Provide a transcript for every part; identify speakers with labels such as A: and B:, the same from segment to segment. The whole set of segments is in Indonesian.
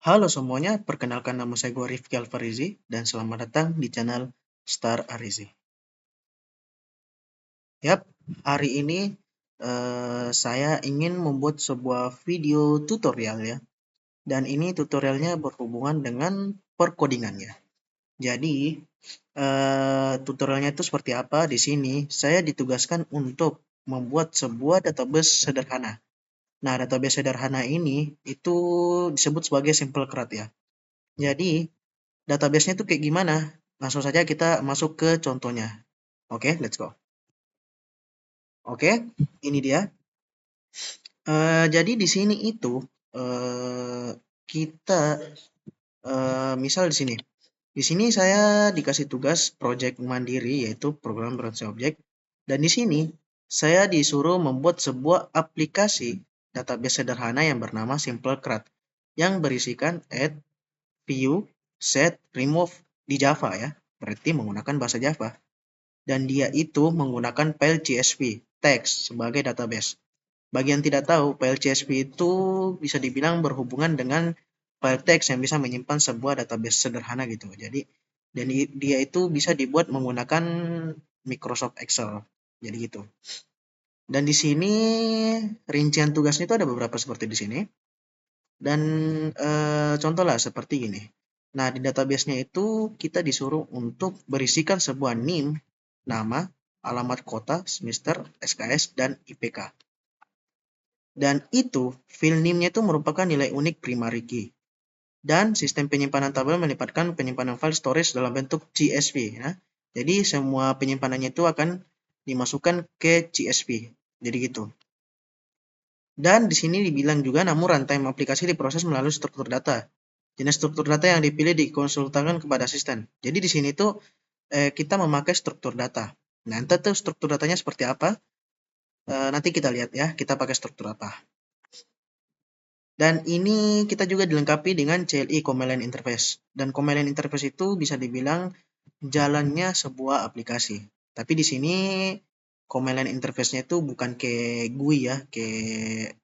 A: Halo semuanya, perkenalkan nama saya gue Rifki Alfarizi dan selamat datang di channel Star Arizi. Yap, hari ini saya ingin membuat sebuah video tutorial ya. Dan ini tutorialnya berhubungan dengan perkodingan ya. Jadi, tutorialnya itu seperti apa? Di sini saya ditugaskan untuk membuat sebuah database sederhana. Nah, database sederhana ini itu disebut sebagai simple CRUD ya. Jadi, database-nya tuh kayak gimana? Langsung saja kita masuk ke contohnya. Oke, let's go. Oke, ini dia. Jadi di sini itu kita misal di sini. Di sini saya dikasih tugas project mandiri yaitu program berbasis objek dan di sini saya disuruh membuat sebuah aplikasi database sederhana yang bernama Simple CRUD yang berisikan add, view, set, remove di Java ya. Berarti menggunakan bahasa Java. Dan dia itu menggunakan file CSV, text, sebagai database. Bagi yang tidak tahu, file CSV itu bisa dibilang berhubungan dengan file text yang bisa menyimpan sebuah database sederhana gitu. Jadi, dan dia itu bisa dibuat menggunakan Microsoft Excel. Jadi gitu. Dan di sini rincian tugasnya itu ada beberapa seperti di sini. Dan contoh lah seperti ini. Nah, di database-nya itu kita disuruh untuk berisikan sebuah NIM, nama, alamat kota, semester, SKS, dan IPK. Dan itu, file NIM-nya itu merupakan nilai unik primary key. Dan sistem penyimpanan tabel melibatkan penyimpanan file storage dalam bentuk CSV. Ya. Jadi semua penyimpanannya itu akan dimasukkan ke CSV. Jadi gitu. Dan di sini dibilang juga namun runtime aplikasi diproses melalui struktur data. Jenis struktur data yang dipilih dikonsultasikan kepada asisten. Jadi di sini tuh kita memakai struktur data. Nah, nanti tuh struktur datanya seperti apa? Nanti kita lihat ya, kita pakai struktur apa. Dan ini kita juga dilengkapi dengan CLI Command Line Interface. Dan Command Line Interface itu bisa dibilang jalannya sebuah aplikasi. Tapi di sini Command Line Interface-nya itu bukan kayak GUI ya, kayak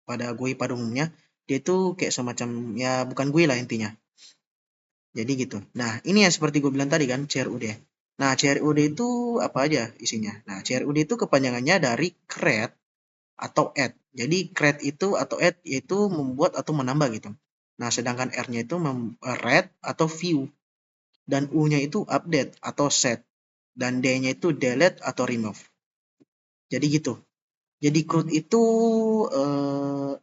A: pada GUI pada umumnya. Dia itu kayak semacam, ya bukan GUI lah intinya. Jadi gitu. Nah, ini yang seperti gue bilang tadi kan, CRUD. Nah, CRUD itu apa aja isinya? Nah, CRUD itu kepanjangannya dari create atau add. Jadi create itu atau add yaitu membuat atau menambah gitu. Nah, sedangkan R-nya itu read atau view. Dan U-nya itu update atau set. Dan D-nya itu delete atau remove. Jadi gitu. Jadi CRUD itu eh,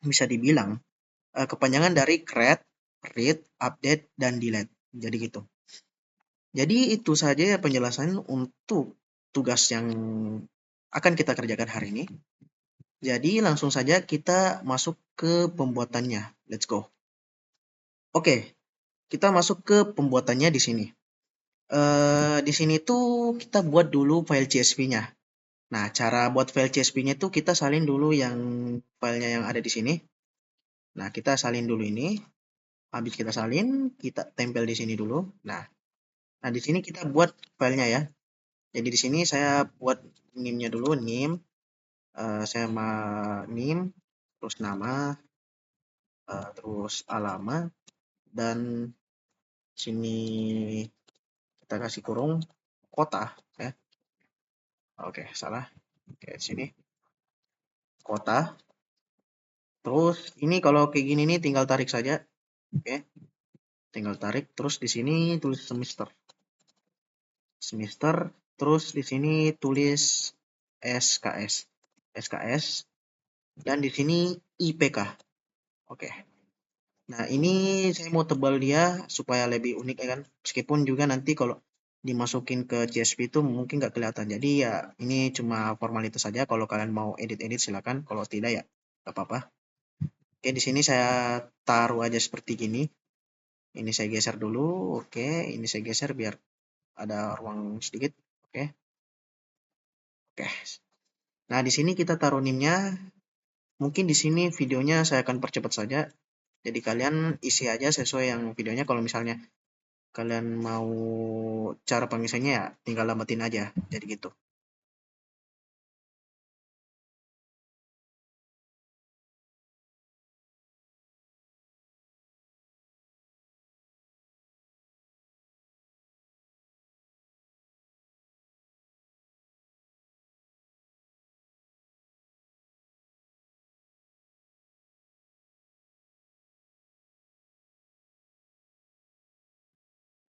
A: bisa dibilang kepanjangan dari create, read, update, dan delete. Jadi gitu. Jadi itu saja ya penjelasan untuk tugas yang akan kita kerjakan hari ini. Jadi langsung saja kita masuk ke pembuatannya. Let's go. Oke, kita masuk ke pembuatannya di sini. Di sini tuh kita buat dulu file CSV-nya. Nah, cara buat file CSV-nya tuh kita salin dulu yang filenya yang ada di sini. Nah, kita salin dulu ini. Habis kita salin, kita tempel di sini dulu. Nah, di sini kita buat filenya ya. Jadi di sini saya buat NIM-nya dulu, NIM. Saya NIM, terus nama, terus alamat, dan sini kita kasih kurung kota ya. Oke, salah. Oke, sini kota. Terus ini kalau kayak gini nih tinggal tarik saja. Oke, tinggal tarik. Terus di sini tulis semester. Semester. Terus di sini tulis SKS. SKS. Dan di sini IPK. Oke. Nah, ini saya mau tebal dia supaya lebih unik ya kan. Meskipun juga nanti kalau dimasukin ke CSV itu mungkin nggak kelihatan. Jadi ya ini cuma formalitas saja. Kalau kalian mau edit-edit silakan. Kalau tidak ya nggak apa-apa. Oke, di sini saya taruh aja seperti gini. Ini saya geser dulu. Oke, ini saya geser biar ada ruang sedikit. Oke, oke. Nah, di sini kita taruh NIM-nya. Mungkin di sini videonya saya akan percepat saja. Jadi kalian isi aja sesuai yang videonya. Kalau misalnya kalian mau cara pengisiannya ya tinggal lambatin aja. Jadi gitu.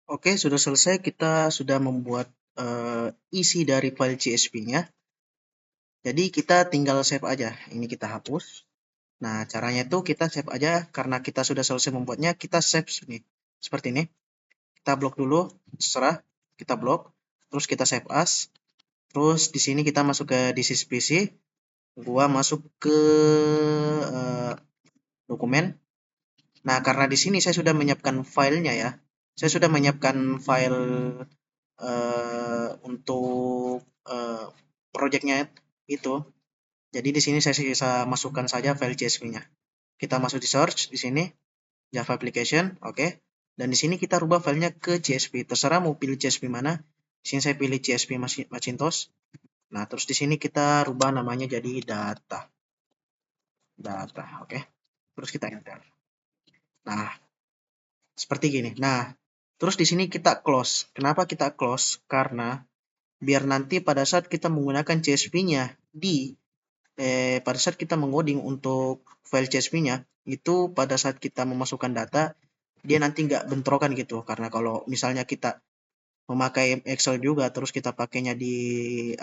A: Oke, sudah selesai. Kita sudah membuat isi dari file CSV-nya. Jadi kita tinggal save aja. Ini kita hapus. Nah, caranya itu kita save aja karena kita sudah selesai membuatnya, kita save sini. Seperti ini. Kita blok dulu, terserah. Kita blok, terus kita save as. Terus di sini kita masuk ke this is PC. Gua masuk ke eh, dokumen. Nah, karena di sini saya sudah menyiapkan filenya ya. Saya sudah menyiapkan file untuk projectnya itu. Jadi di sini saya bisa masukkan saja file CSV-nya. Kita masuk di search di sini Java application, oke. Dan di sini kita rubah filenya ke CSV. Terserah mau pilih CSV mana. Di sini saya pilih CSV Macintosh. Nah, terus di sini kita rubah namanya jadi data. Data, oke. Terus kita enter. Nah, seperti gini. Nah, terus di sini kita close. Kenapa kita close? Karena biar nanti pada saat kita menggunakan CSV-nya pada saat kita mengoding untuk file CSV-nya itu pada saat kita memasukkan data dia nanti nggak bentrokan gitu, karena kalau misalnya kita memakai Excel juga terus kita pakainya di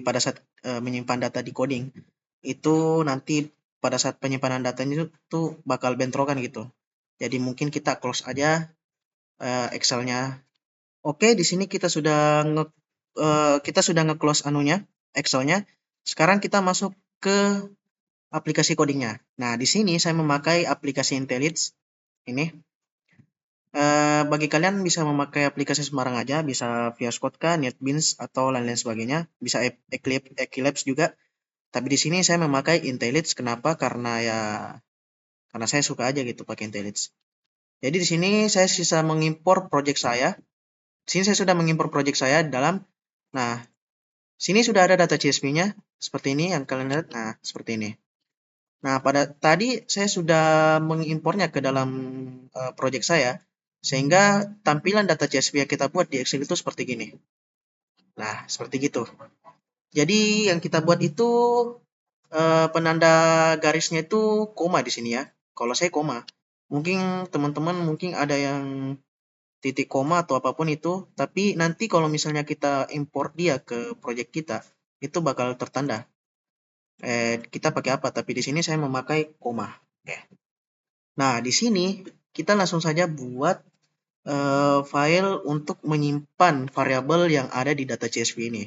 A: pada saat menyimpan data di coding itu nanti pada saat penyimpanan datanya itu bakal bentrokan gitu. Jadi mungkin kita close aja Excel-nya. Oke, di sini kita sudah nge-close anunya, Excel-nya. Sekarang kita masuk ke aplikasi codingnya. Nah, di sini saya memakai aplikasi IntelliJ ini. Bagi kalian bisa memakai aplikasi sembarang aja, bisa VS Code kah, NetBeans atau lain-lain sebagainya, bisa Eclipse juga. Tapi di sini saya memakai IntelliJ. Kenapa? Karena saya suka aja gitu pakai IntelliJ. Jadi di sini saya bisa mengimpor project saya. Di sini saya sudah mengimpor project saya dalam. Nah, sini sudah ada data CSV-nya seperti ini yang kalian lihat. Nah, seperti ini. Nah, pada tadi saya sudah mengimpornya ke dalam project saya, sehingga tampilan data CSV yang kita buat di Excel itu seperti gini. Nah, seperti gitu. Jadi yang kita buat itu penanda garisnya itu koma di sini ya. Kalau saya koma, mungkin teman-teman mungkin ada yang titik koma atau apapun itu, tapi nanti kalau misalnya kita import dia ke project kita, itu bakal tertanda. Kita pakai apa? Tapi di sini saya memakai koma. Oke. Nah, di sini kita langsung saja buat file untuk menyimpan variabel yang ada di data CSV ini.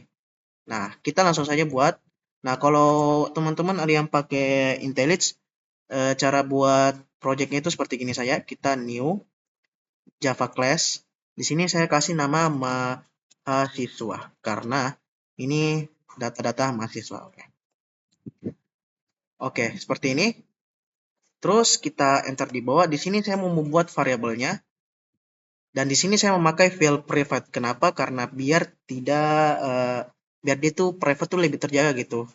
A: Nah, kita langsung saja buat. Nah, kalau teman-teman ada yang pakai IntelliJ, cara buat projectnya itu seperti gini saja. Kita new Java class. Di sini saya kasih nama mahasiswa karena ini data-data mahasiswa. Oke, seperti ini. Terus kita enter di bawah. Di sini saya mau membuat variabelnya. Dan di sini saya memakai file private. Kenapa? Karena biar biar dia tuh private tuh lebih terjaga gitu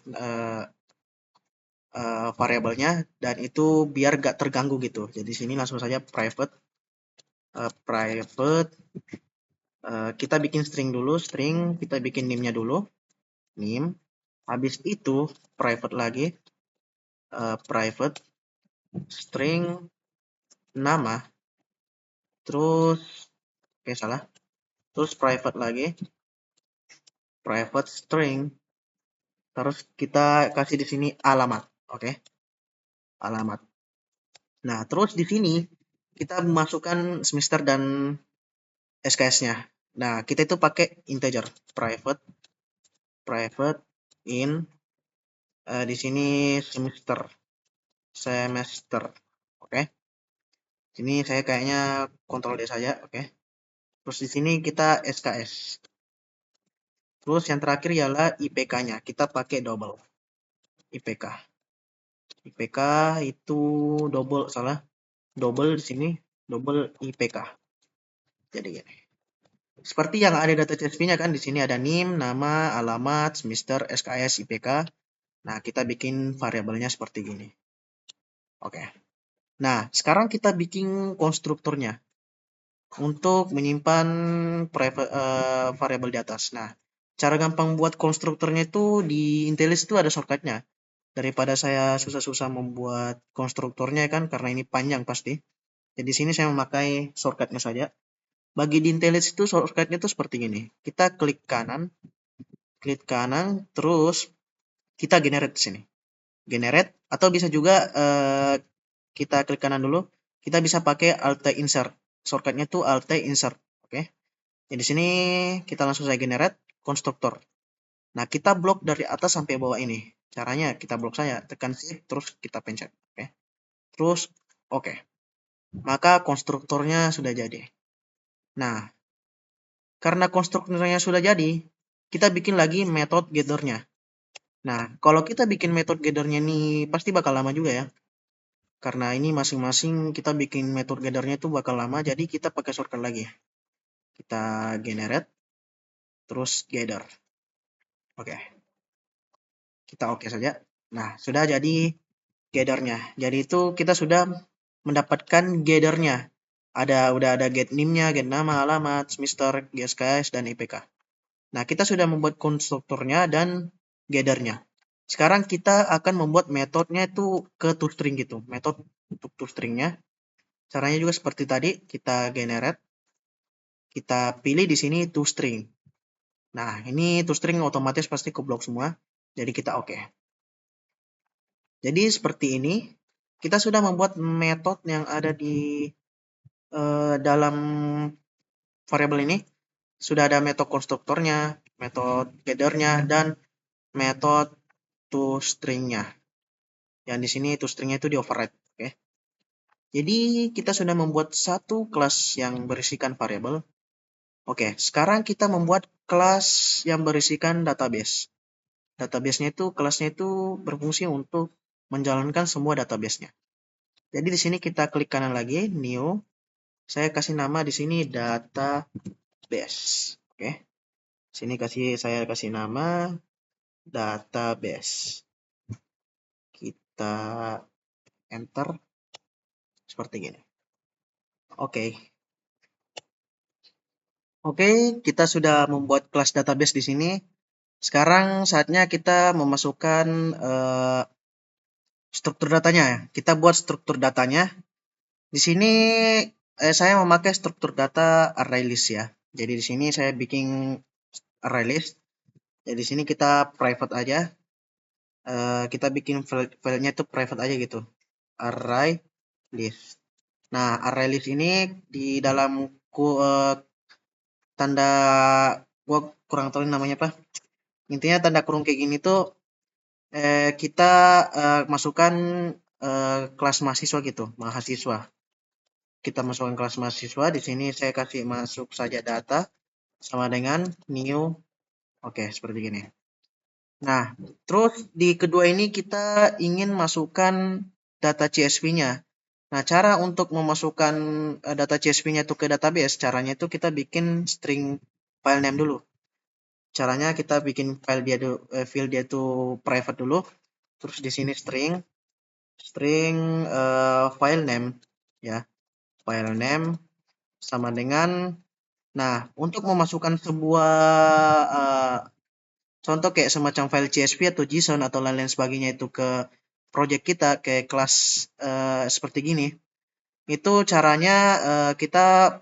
A: variabelnya, dan itu biar gak terganggu gitu. Jadi di sini langsung saja private kita bikin string dulu, kita bikin name-nya dulu, name. Habis itu private lagi, private string nama, terus salah, terus private lagi, private string, terus kita kasih di sini alamat, oke, alamat. Nah, terus di sini kita masukkan semester dan SKS-nya. Nah, kita itu pakai integer, private in di sini semester, oke. Sini saya kayaknya Ctrl D saja, oke. Terus di sini kita SKS. Terus yang terakhir ialah IPK-nya. Kita pakai double IPK. IPK itu double di sini, double IPK. Jadi gini. Seperti yang ada data CSV-nya kan, di sini ada NIM, nama, alamat, semester, SKS, IPK. Nah, kita bikin variabelnya seperti gini. Oke. Nah, sekarang kita bikin konstruktornya untuk menyimpan variabel di atas. Nah, cara gampang buat konstruktornya itu di IntelliJ itu ada shortcutnya. Daripada saya susah-susah membuat konstruktornya kan, karena ini panjang pasti. Jadi di sini saya memakai shortcutnya saja. Bagi di IntelliJ itu shortcut-nya itu seperti ini. Kita klik kanan, terus kita generate di sini. Generate, atau bisa juga kita klik kanan dulu. Kita bisa pakai Alt Insert. Shortcut-nya itu Alt Insert. Oke. Jadi di sini kita langsung saja generate konstruktor. Nah, kita blok dari atas sampai bawah ini. Caranya kita blok saja, tekan shift terus kita pencet. Oke. Terus oke. Maka konstruktornya sudah jadi. Nah, karena konstruktornya sudah jadi, kita bikin lagi metode gather-nya. Nah, kalau kita bikin metode gather-nya ini pasti bakal lama juga ya. Karena ini masing-masing kita bikin metode gather-nya itu bakal lama, jadi kita pakai shortcut lagi. Kita generate, terus gather. Oke. Kita oke saja. Nah, sudah jadi gather-nya. Jadi itu kita sudah mendapatkan gather-nya. Udah ada get name-nya, get nama, alamat, semester, GSKS, dan IPK. Nah, kita sudah membuat konstruktornya dan gather-nya. Sekarang kita akan membuat metodenya itu ke toString gitu. Metode untuk toString-nya. Caranya juga seperti tadi, kita generate, kita pilih di sini toString. Nah, ini toString otomatis pasti ke blok semua. Jadi kita oke. Jadi seperti ini, kita sudah membuat metode yang ada di dalam variabel ini. Sudah ada metode konstruktornya, metode gather-nya, dan metode toString-nya. Yang di sini toString-nya itu di override. Oke. Jadi kita sudah membuat satu kelas yang berisikan variabel. Oke, sekarang kita membuat kelas yang berisikan database. Database-nya itu, kelasnya itu berfungsi untuk menjalankan semua database-nya. Jadi di sini kita klik kanan lagi, new. Saya kasih nama di sini database. Oke. Sini saya kasih nama database. Kita enter seperti gini. Oke. Oke, kita sudah membuat kelas database di sini. Sekarang saatnya kita memasukkan struktur datanya. Kita buat struktur datanya. Di sini saya memakai struktur data ArrayList ya. Jadi di sini saya bikin ArrayList. Jadi di sini kita private aja. Kita bikin filenya itu private aja gitu. ArrayList. Nah, ArrayList ini di dalam tanda, gua kurang tahu namanya apa. Intinya tanda kurung kayak gini tuh kita masukkan kelas mahasiswa gitu, mahasiswa. Kita masukkan kelas mahasiswa. Di sini saya kasih masuk saja data sama dengan new. Oke, seperti gini. Nah, terus di kedua ini kita ingin masukkan data CSV-nya. Nah, cara untuk memasukkan data CSV-nya itu ke database, caranya itu kita bikin string file name dulu. Caranya kita bikin file dia itu private dulu. Terus di sini string file name ya. File name sama dengan, nah, untuk memasukkan sebuah contoh kayak semacam file CSV atau JSON atau lain-lain sebagainya itu ke project kita, ke kelas seperti gini, itu caranya kita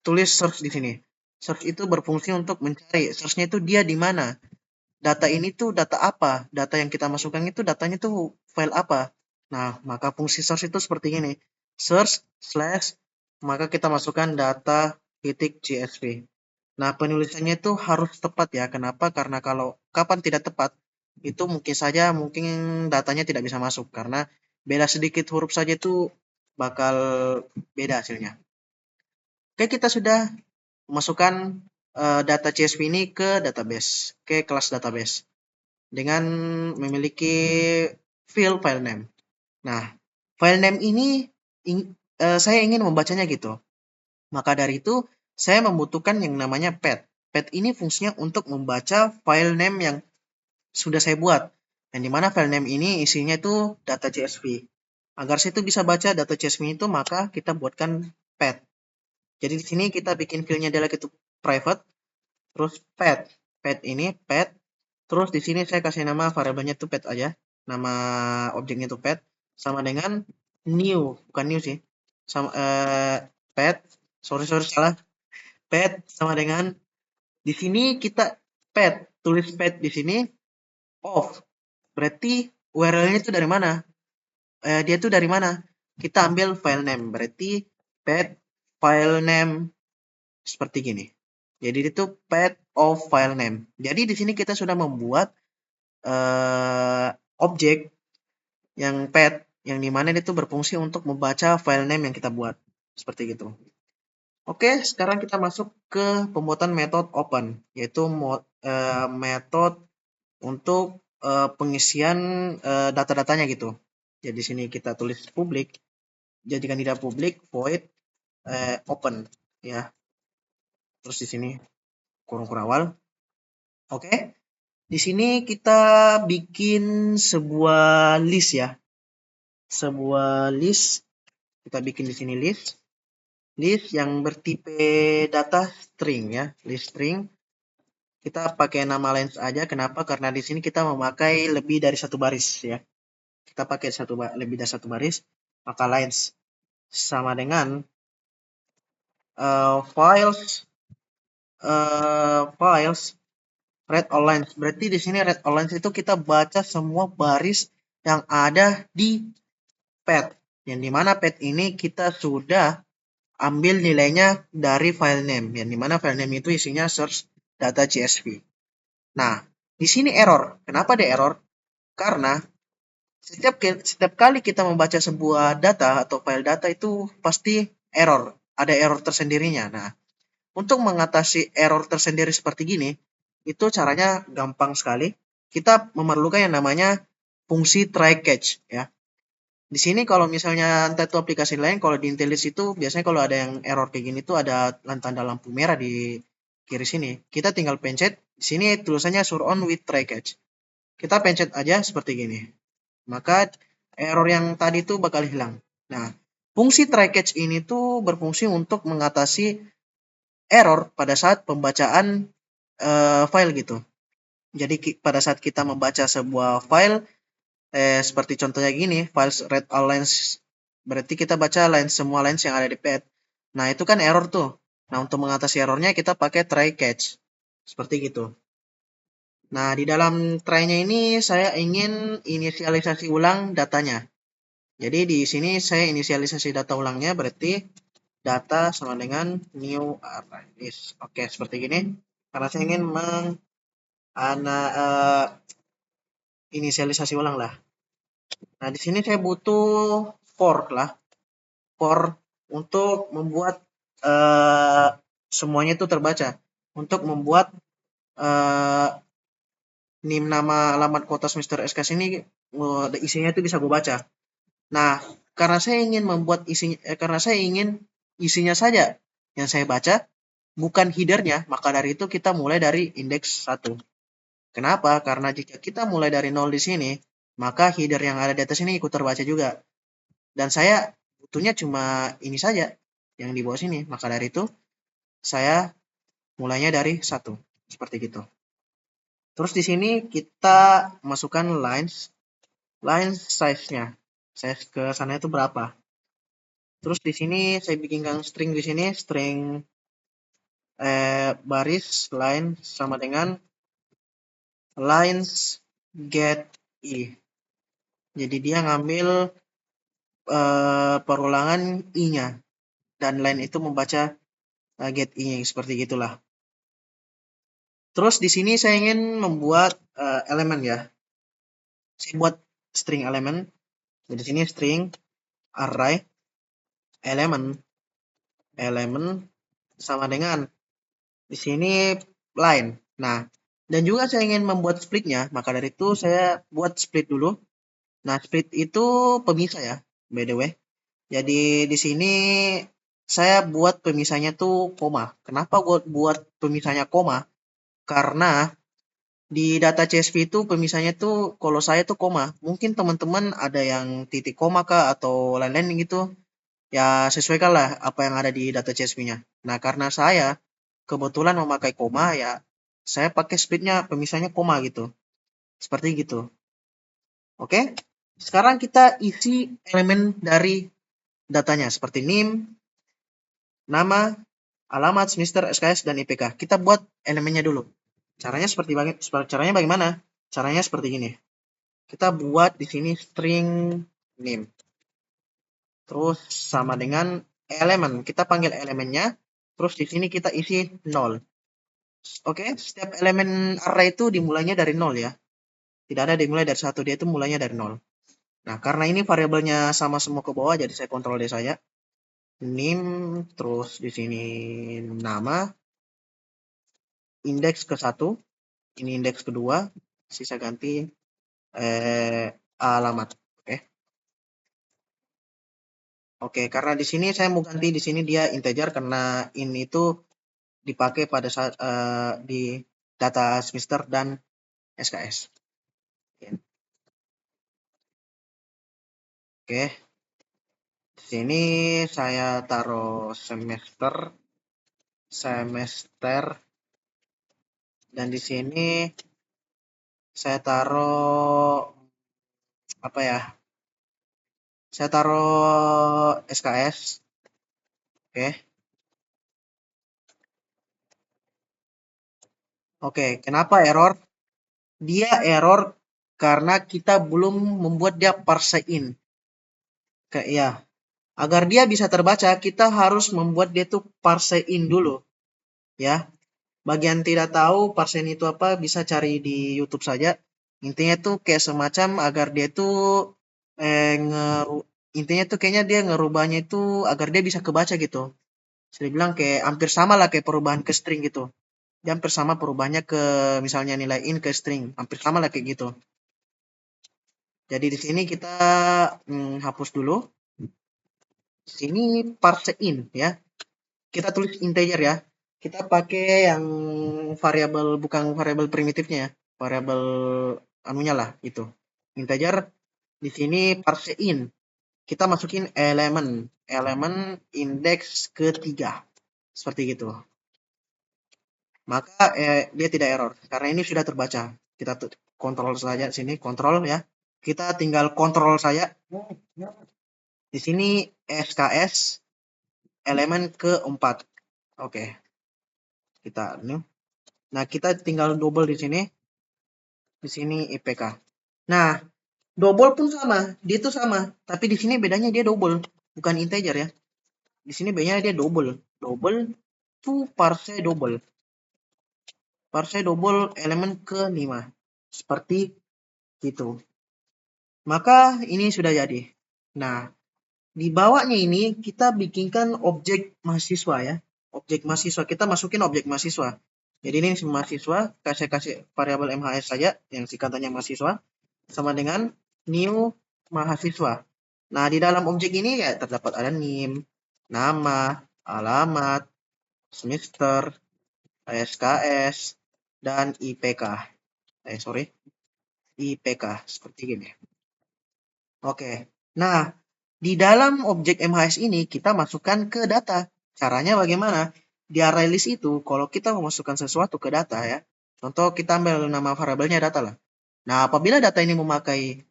A: tulis search di sini. Search itu berfungsi untuk mencari, search-nya itu dia di mana. Data ini tuh data apa? Data yang kita masukkan itu datanya tuh file apa? Nah, maka fungsi search itu seperti ini. Search / maka kita masukkan data titik CSV. Nah, penulisannya itu harus tepat ya. Kenapa? Karena kalau kapan tidak tepat, itu mungkin datanya tidak bisa masuk. Karena beda sedikit huruf saja itu bakal beda hasilnya. Oke, kita sudah masukkan data CSV ini ke database, ke kelas database. Dengan memiliki field file name. Nah, file name ini saya ingin membacanya gitu. Maka dari itu, saya membutuhkan yang namanya pet. Pet ini fungsinya untuk membaca file name yang sudah saya buat. Yang dimana file name ini isinya itu data CSV. Agar saya itu bisa baca data CSV itu, maka kita buatkan pet. Jadi di sini kita bikin filenya adalah itu private, terus pet. Pet ini pet. Terus di sini saya kasih nama variabelnya itu pet aja. Nama objeknya itu pet sama dengan new, bukan new sih. Sama pet. Sorry salah. path sama dengan di sini kita tulis path di sini off. Berarti URL-nya itu dari mana? Dia tuh dari mana? Kita ambil file name. Berarti path file name seperti gini. Jadi itu path of file name. Jadi di sini kita sudah membuat objek yang path yang dimana itu berfungsi untuk membaca file name yang kita buat. Seperti gitu. Oke, sekarang kita masuk ke pembuatan metode open, yaitu metode untuk pengisian data-datanya gitu. Jadi di sini kita tulis publik, jadikan tidak publik void open ya. Terus di sini kurung awal. Oke. Di sini kita bikin sebuah list ya. Sebuah list. Kita bikin di sini list. List yang bertipe data string ya. List string. Kita pakai nama lens aja. Kenapa? Karena di sini kita memakai lebih dari satu baris ya. Kita pakai lebih dari satu baris. Maka lens sama dengan files read all lines. Berarti di sini read all lines itu kita baca semua baris yang ada di path. Yang dimana path ini kita sudah ambil nilainya dari file name. Yang dimana file name itu isinya source data CSV. Nah, di sini error. Kenapa ada error? Karena setiap kali kita membaca sebuah data atau file data itu pasti error. Ada error tersendirinya. Nah, untuk mengatasi error tersendiri seperti gini, itu caranya gampang sekali. Kita memerlukan yang namanya fungsi try catch ya. Di sini kalau misalnya entah itu aplikasi lain, kalau di Intellis itu biasanya kalau ada yang error kayak gini tuh ada tanda lampu merah di kiri sini. Kita tinggal pencet, di sini tulisannya show on with try catch. Kita pencet aja seperti gini. Maka error yang tadi itu bakal hilang. Nah, fungsi try catch ini tuh berfungsi untuk mengatasi error pada saat pembacaan file gitu. Jadi pada saat kita membaca sebuah file seperti contohnya gini, files read all lines, berarti kita baca semua lines yang ada di pad. Nah, itu kan error tuh. Nah, untuk mengatasi errornya kita pakai try catch. Seperti gitu. Nah, di dalam try-nya ini saya ingin inisialisasi ulang datanya. Jadi di sini saya inisialisasi data ulangnya berarti data sama dengan new array. Oke, seperti gini. Karena saya ingin inisialisasi ulang lah. Nah, di sini saya butuh for lah. For untuk membuat semuanya itu terbaca. Untuk membuat NIM nama alamat kota semester SKS ini isinya itu bisa gue baca. Nah, karena saya ingin isinya saja yang saya baca, bukan headernya, maka dari itu kita mulai dari indeks 1. Kenapa? Karena jika kita mulai dari 0 di sini, maka header yang ada di atas ini ikut terbaca juga. Dan saya butuhnya cuma ini saja yang di bawah sini. Maka dari itu, saya mulainya dari 1. Seperti gitu. Terus di sini kita masukkan lines size-nya. Size ke sana itu berapa? Terus di sini saya bikinkan string di sini, string baris line sama dengan lines get i. Jadi dia ngambil perulangan i-nya dan line itu membaca get i-nya seperti gitulah. Terus di sini saya ingin membuat elemen ya. Saya buat string elemen. Di sini string array elemen sama dengan di sini line. Nah, dan juga saya ingin membuat splitnya, maka dari itu saya buat split dulu. Nah, split itu pemisah ya, by the way. Jadi di sini saya buat pemisahnya tuh koma. Kenapa buat pemisahnya koma? Karena di data CSV itu pemisahnya tuh kalau saya tuh koma. Mungkin teman-teman ada yang titik koma kah atau lain-lain gitu. Ya sesuaikan lah apa yang ada di data CSV-nya. Nah, karena saya kebetulan memakai koma ya saya pakai splitnya pemisahnya koma gitu. Seperti gitu. Oke. Sekarang kita isi elemen dari datanya seperti name, nama, alamat, semester, SKS, dan IPK. Kita buat elemennya dulu. Caranya bagaimana? Caranya seperti ini. Kita buat di sini string name. Terus sama dengan elemen. Kita panggil elemennya. Terus di sini kita isi 0. Oke, setiap elemen array itu dimulainya dari 0 ya. Tidak ada dimulai dari 1, dia itu mulainya dari 0. Nah, karena ini variabelnya sama semua ke bawah, jadi saya kontrol D saja. Name, terus di sini nama, indeks ke-1, ini indeks kedua, sisa ganti alamat. Oke. Oke, karena di sini saya mau ganti di sini dia integer karena ini itu dipakai pada saat di data semester dan SKS. Oke, di sini saya taruh semester, dan di sini saya taruh apa ya? Saya taruh SKS. Oke. Oke, kenapa error? Dia error karena kita belum membuat dia parse in. Ya, agar dia bisa terbaca, kita harus membuat dia tuh parse in dulu. Ya, bagi yang tidak tahu parse in itu apa, bisa cari di YouTube saja. Intinya tuh kayak semacam agar dia tuh intinya tuh kayaknya dia ngerubahnya itu agar dia bisa kebaca gitu. Saya bilang kayak hampir sama lah kayak perubahan ke string gitu. Dia hampir sama perubahannya ke misalnya nilai in ke string, hampir sama lah kayak gitu. Jadi di sini kita hapus dulu. Di sini parse in ya. Kita tulis integer ya. Kita pakai yang variabel bukan variabel primitifnya ya. Variabel anunya lah itu. Integer di sini parse in. Kita masukin elemen indeks ketiga. Seperti gitu. Maka dia tidak error karena ini sudah terbaca. Kita kontrol saja sini, kontrol ya. Kita tinggal kontrol saja. Di sini SKS elemen keempat. Oke. Kita Nah, kita tinggal double di sini. Di sini IPK. Nah, double pun sama. Dia itu sama, tapi di sini bedanya dia double, bukan integer ya. Di sini bedanya dia double. Double to parse double. Parse double elemen ke-5. Seperti itu. Maka ini sudah jadi. Nah, di bawahnya ini kita bikinkan objek mahasiswa ya. Objek mahasiswa, kita masukin objek mahasiswa. Jadi ini mahasiswa, kasih variabel MHS saja yang singkatannya mahasiswa sama dengan new mahasiswa. Nah, di dalam objek ini ya terdapat ada NIM, nama, alamat, semester, SKS, dan IPK. IPK seperti ini. Oke. Nah, di dalam objek MHS ini kita masukkan ke data. Caranya bagaimana? Di array list itu, kalau kita memasukkan sesuatu ke data ya, contoh kita ambil nama variabelnya data lah. Nah, apabila data ini memakai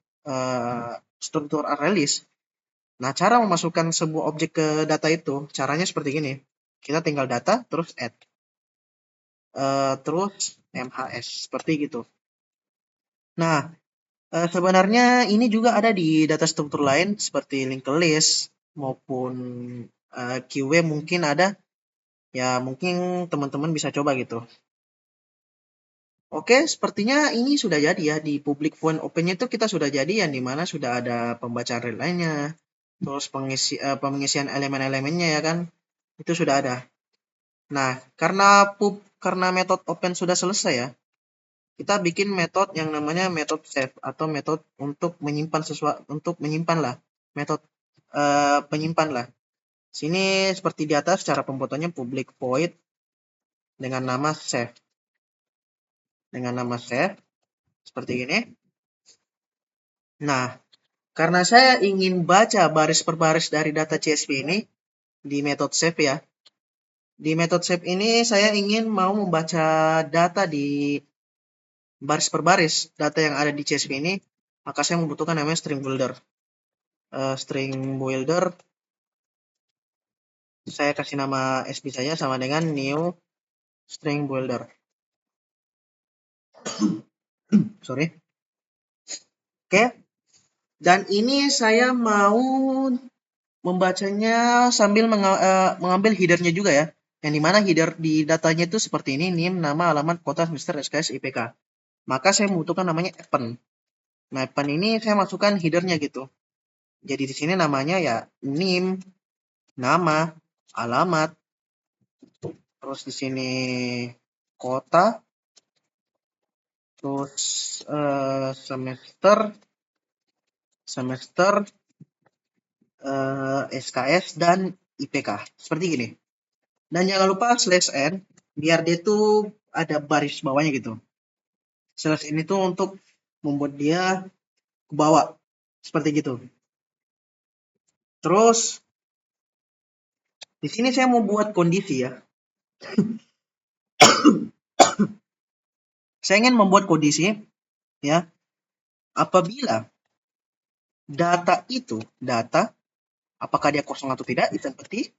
A: struktur array list, nah cara memasukkan sebuah objek ke data itu, caranya seperti gini. Kita tinggal data, terus add. Terus MHS, seperti gitu. Nah, sebenarnya ini juga ada di data struktur lain seperti linked list maupun QW mungkin ada. Ya mungkin teman-teman bisa coba gitu. Oke, sepertinya ini sudah jadi ya di public void open-nya itu kita sudah jadi yang dimana sudah ada pembacaan read line-nya, terus pengisian elemen-elemennya ya kan, itu sudah ada. Nah, karena metode open sudah selesai ya, kita bikin metode yang namanya metode save atau metode untuk menyimpan sesuatu, untuk menyimpan lah, metode penyimpan lah. Sini seperti di atas cara pembuatannya public void dengan nama save. Dengan nama save seperti ini. Nah, karena saya ingin baca baris per baris dari data CSV ini di metode save ya. Di metode save ini saya ingin mau membaca data di baris per baris data yang ada di CSV ini, maka saya membutuhkan namanya string builder. String builder Saya kasih nama SB saja sama dengan new string builder. Sorry. Oke. Dan ini saya mau membacanya sambil mengambil headernya juga ya. Yang dimana header di datanya itu seperti ini, NIM, nama, alamat, kota, semester, SKS, IPK. Maka saya membutuhkan namanya append. Nah, append ini saya masukkan headernya gitu. Jadi di sini namanya ya NIM, nama, alamat, terus di sini kota, terus semester, SKS dan IPK. Seperti gini. Dan jangan lupa /n biar dia tuh ada baris bawahnya gitu. /n itu untuk membuat dia ke bawah. Seperti gitu. Terus di sini saya mau buat kondisi ya. Saya ingin membuat kondisi ya. Apabila data apakah dia kosong atau tidak, itu empty.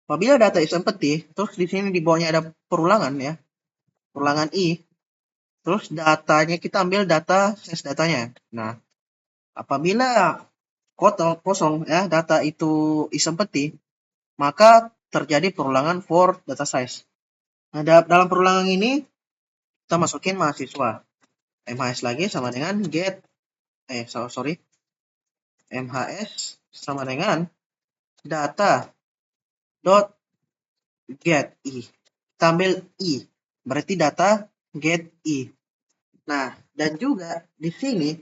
A: Apabila data is empty, terus di sini di bawahnya ada perulangan ya. Perulangan i. Terus datanya kita ambil data size datanya. Nah, apabila kosong ya, data itu is empty, maka terjadi perulangan for data size. Nah, dalam perulangan ini kita masukin mahasiswa. MHS lagi sama dengan get MHS sama dengan data dot get i. Kita ambil i, berarti data get i. Nah, dan juga di sini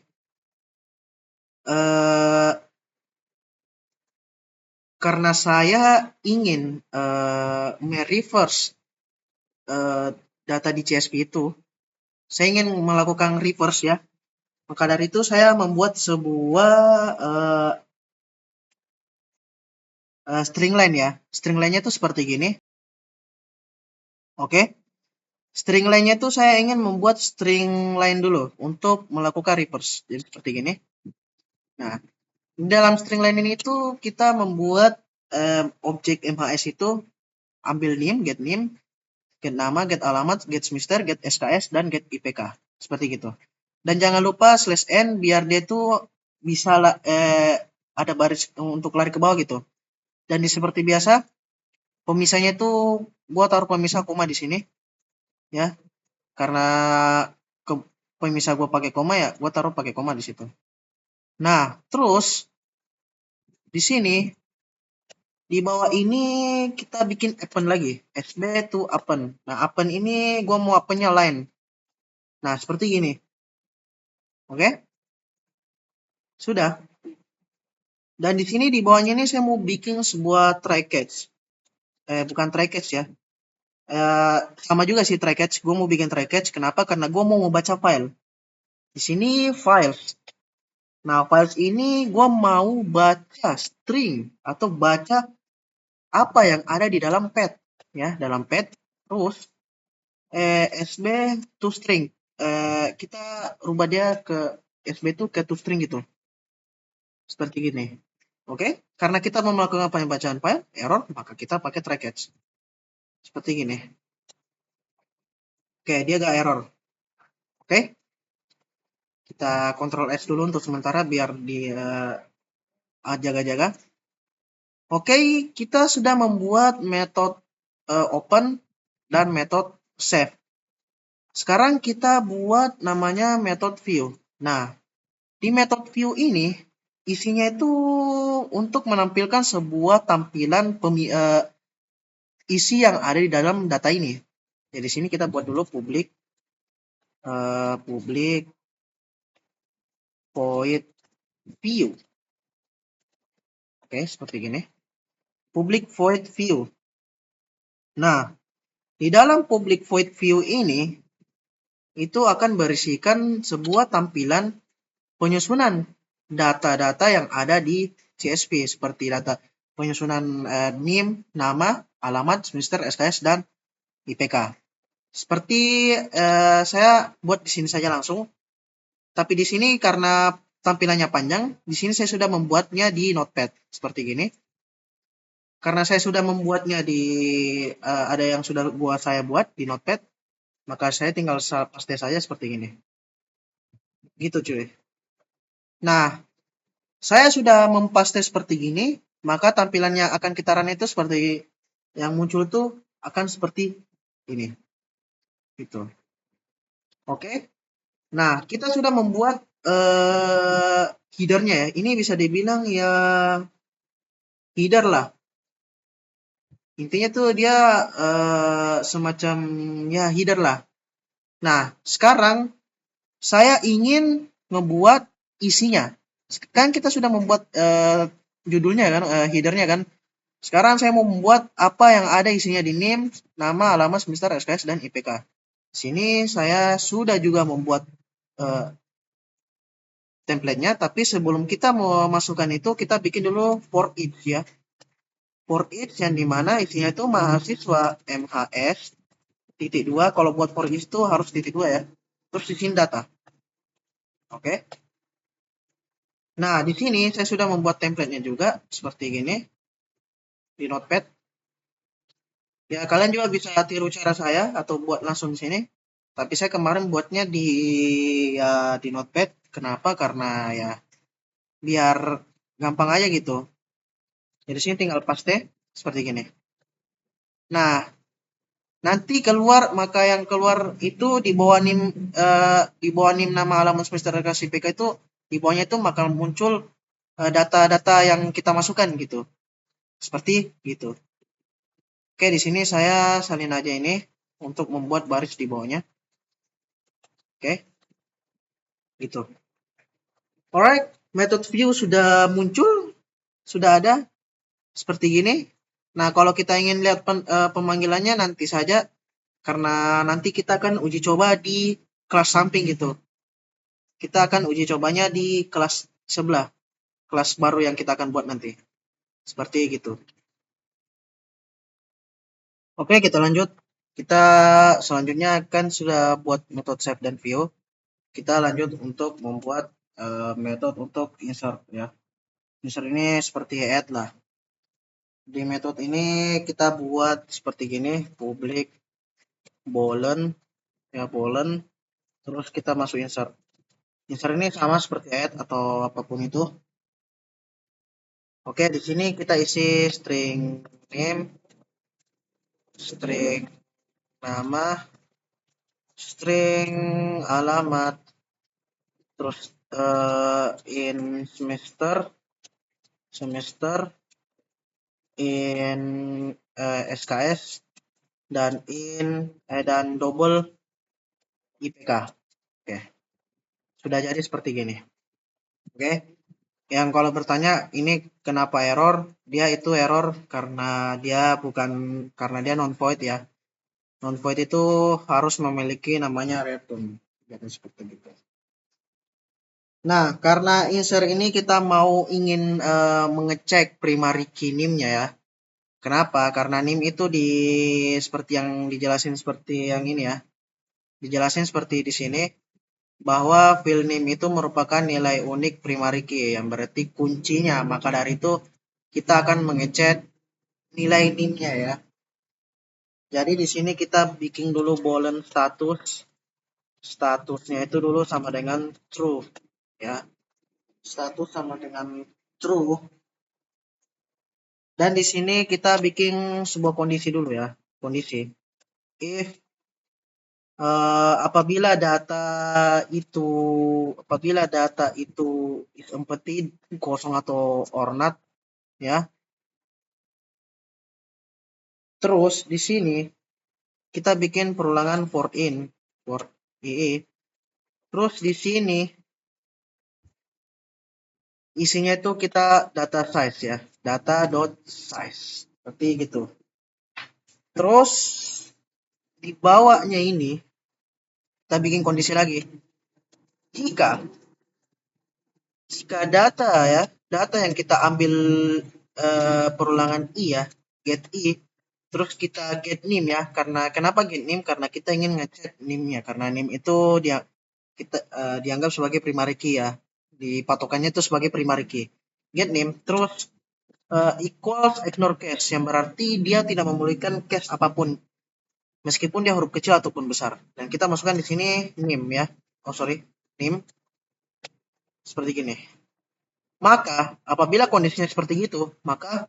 A: karena saya ingin mereverse data di CSV itu, saya ingin melakukan reverse ya. Maka dari itu saya membuat sebuah string line ya. String line-nya itu seperti gini. Oke. String line-nya itu saya ingin membuat string line dulu untuk melakukan reverse. Jadi seperti gini. Nah, dalam string line ini itu kita membuat objek MHS itu ambil name, get nama, get alamat, get semester, get SKS, dan get IPK. Seperti gitu. Dan jangan lupa /n biar dia tuh bisa ada baris untuk lari ke bawah gitu. Dan seperti biasa, pemisahnya itu gua taruh pemisah koma di sini. Ya. Karena pemisah gua pakai koma ya, gua taruh pakai koma di situ. Nah, terus di sini di bawah ini kita bikin append lagi, SB to append. Nah, append ini gua mau appendnya line. Nah, seperti gini. Oke? Sudah. Dan di sini di bawahnya ini saya mau bikin sebuah try catch. Bukan try catch ya. Sama juga sih try catch. Gue mau bikin try catch. Kenapa? Karena gue mau membaca file. Di sini files. Nah, files ini gue mau baca string atau baca apa yang ada di dalam pad ya, dalam pad. Terus SB to string. Kita rubah dia ke SB to ke to string gitu. Seperti gini. Oke? Karena kita mau melakukan pembacaan file, error, maka kita pakai try catch. Seperti gini. Oke, dia gak error. Oke? Kita Ctrl S dulu untuk sementara biar dia jaga-jaga. Oke, kita sudah membuat metode open dan metode save. Sekarang kita buat namanya metode view. Nah, di metode view ini isinya itu untuk menampilkan sebuah tampilan isi yang ada di dalam data ini. Jadi sini kita buat dulu public void view. Oke, seperti gini. Public void view. Nah, di dalam public void view ini itu akan berisikan sebuah tampilan penyusunan data-data yang ada di CSV seperti data penyusunan NIM, nama, alamat, semester, SKS, dan IPK. Seperti saya buat di sini saja langsung. Tapi di sini karena tampilannya panjang, di sini saya sudah membuatnya di Notepad seperti gini. karena saya sudah membuatnya ada yang sudah saya buat di Notepad, maka saya tinggal paste saja seperti ini. Gitu cuy. Nah, saya sudah mempaste seperti gini, maka tampilan yang akan kita run itu seperti yang muncul tuh akan seperti ini. Gitu. Oke. Nah, kita sudah membuat headernya ya. Ini bisa dibilang ya header lah. Intinya tuh dia semacam ya header lah. Nah, sekarang saya ingin membuat isinya. Kan kita sudah membuat judulnya kan, headernya kan. Sekarang saya mau membuat apa yang ada isinya di NIM, nama, alamat, semester, SKS, dan IPK. Sini saya sudah juga membuat template-nya, tapi sebelum kita mau masukkan itu, kita bikin dulu for each ya. For each yang dimana isinya itu mahasiswa MHS titik 2. Kalau buat for each itu harus titik 2 ya. Terus isiin data. Oke. Nah, di sini saya sudah membuat template-nya juga seperti gini di Notepad. Ya, kalian juga bisa tiru cara saya atau buat langsung di sini. Tapi saya kemarin buatnya di Notepad. Kenapa? Karena ya biar gampang aja gitu. Jadi sini tinggal paste seperti gini. Nah, nanti keluar, maka yang keluar itu di bawah NIM nama alamat semester KCPK itu di bawahnya itu bakal muncul data-data yang kita masukkan gitu. Seperti gitu. Oke, di sini saya salin aja ini untuk membuat baris di bawahnya. Oke. Gitu. Alright, method view sudah muncul, sudah ada seperti gini. Nah, kalau kita ingin lihat pemanggilannya nanti saja, karena nanti kita akan uji coba di kelas samping gitu. Kita akan uji cobanya di kelas sebelah, kelas baru yang kita akan buat nanti. Seperti gitu. Oke, kita lanjut. Kita selanjutnya kan sudah buat metode save dan view. Kita lanjut untuk membuat metode untuk insert ya. Insert ini seperti add lah. Di metode ini kita buat seperti gini, public boolean ya, boolean, terus kita masuk insert. Insert ini sama seperti add atau apapun itu. Oke, di sini kita isi string name, string nama, string alamat, terus in semester, in SKS, dan dan double IPK. Oke, sudah jadi seperti gini. Oke, yang kalau bertanya ini kenapa error, dia itu error karena dia non void ya. Non void itu harus memiliki namanya return. Jadi seperti itu. Nah, karena insert ini kita ingin mengecek primary key NIM-nya ya. Kenapa? Karena NIM itu seperti yang dijelasin seperti yang ini ya. Dijelasin seperti di sini bahwa field name itu merupakan nilai unik primary key yang berarti kuncinya. Maka dari itu kita akan mengecek nilai NIM-nya ya. Jadi di sini kita bikin dulu boolean status. Statusnya itu dulu sama dengan true ya. Status sama dengan true. Dan di sini kita bikin sebuah kondisi dulu ya. Kondisi if apabila data itu is empty, kosong atau or not ya. Terus di sini kita bikin perulangan for ii. Terus di sini isinya itu kita data size ya, data.size seperti gitu. Terus di bawahnya ini kita bikin kondisi lagi. Jika data yang kita ambil perulangan i ya, get i, terus kita get NIM ya. Kenapa get NIM? Karena kita ingin ngecek NIM-nya. Karena NIM itu kita dianggap sebagai primary key ya. Di patokannya itu sebagai primary key. Get NIM, terus equals ignore case, yang berarti dia tidak memulihkan case apapun meskipun dia huruf kecil ataupun besar. Dan kita masukkan di sini nim ya. Oh sorry, nim seperti gini. Maka apabila kondisinya seperti itu, maka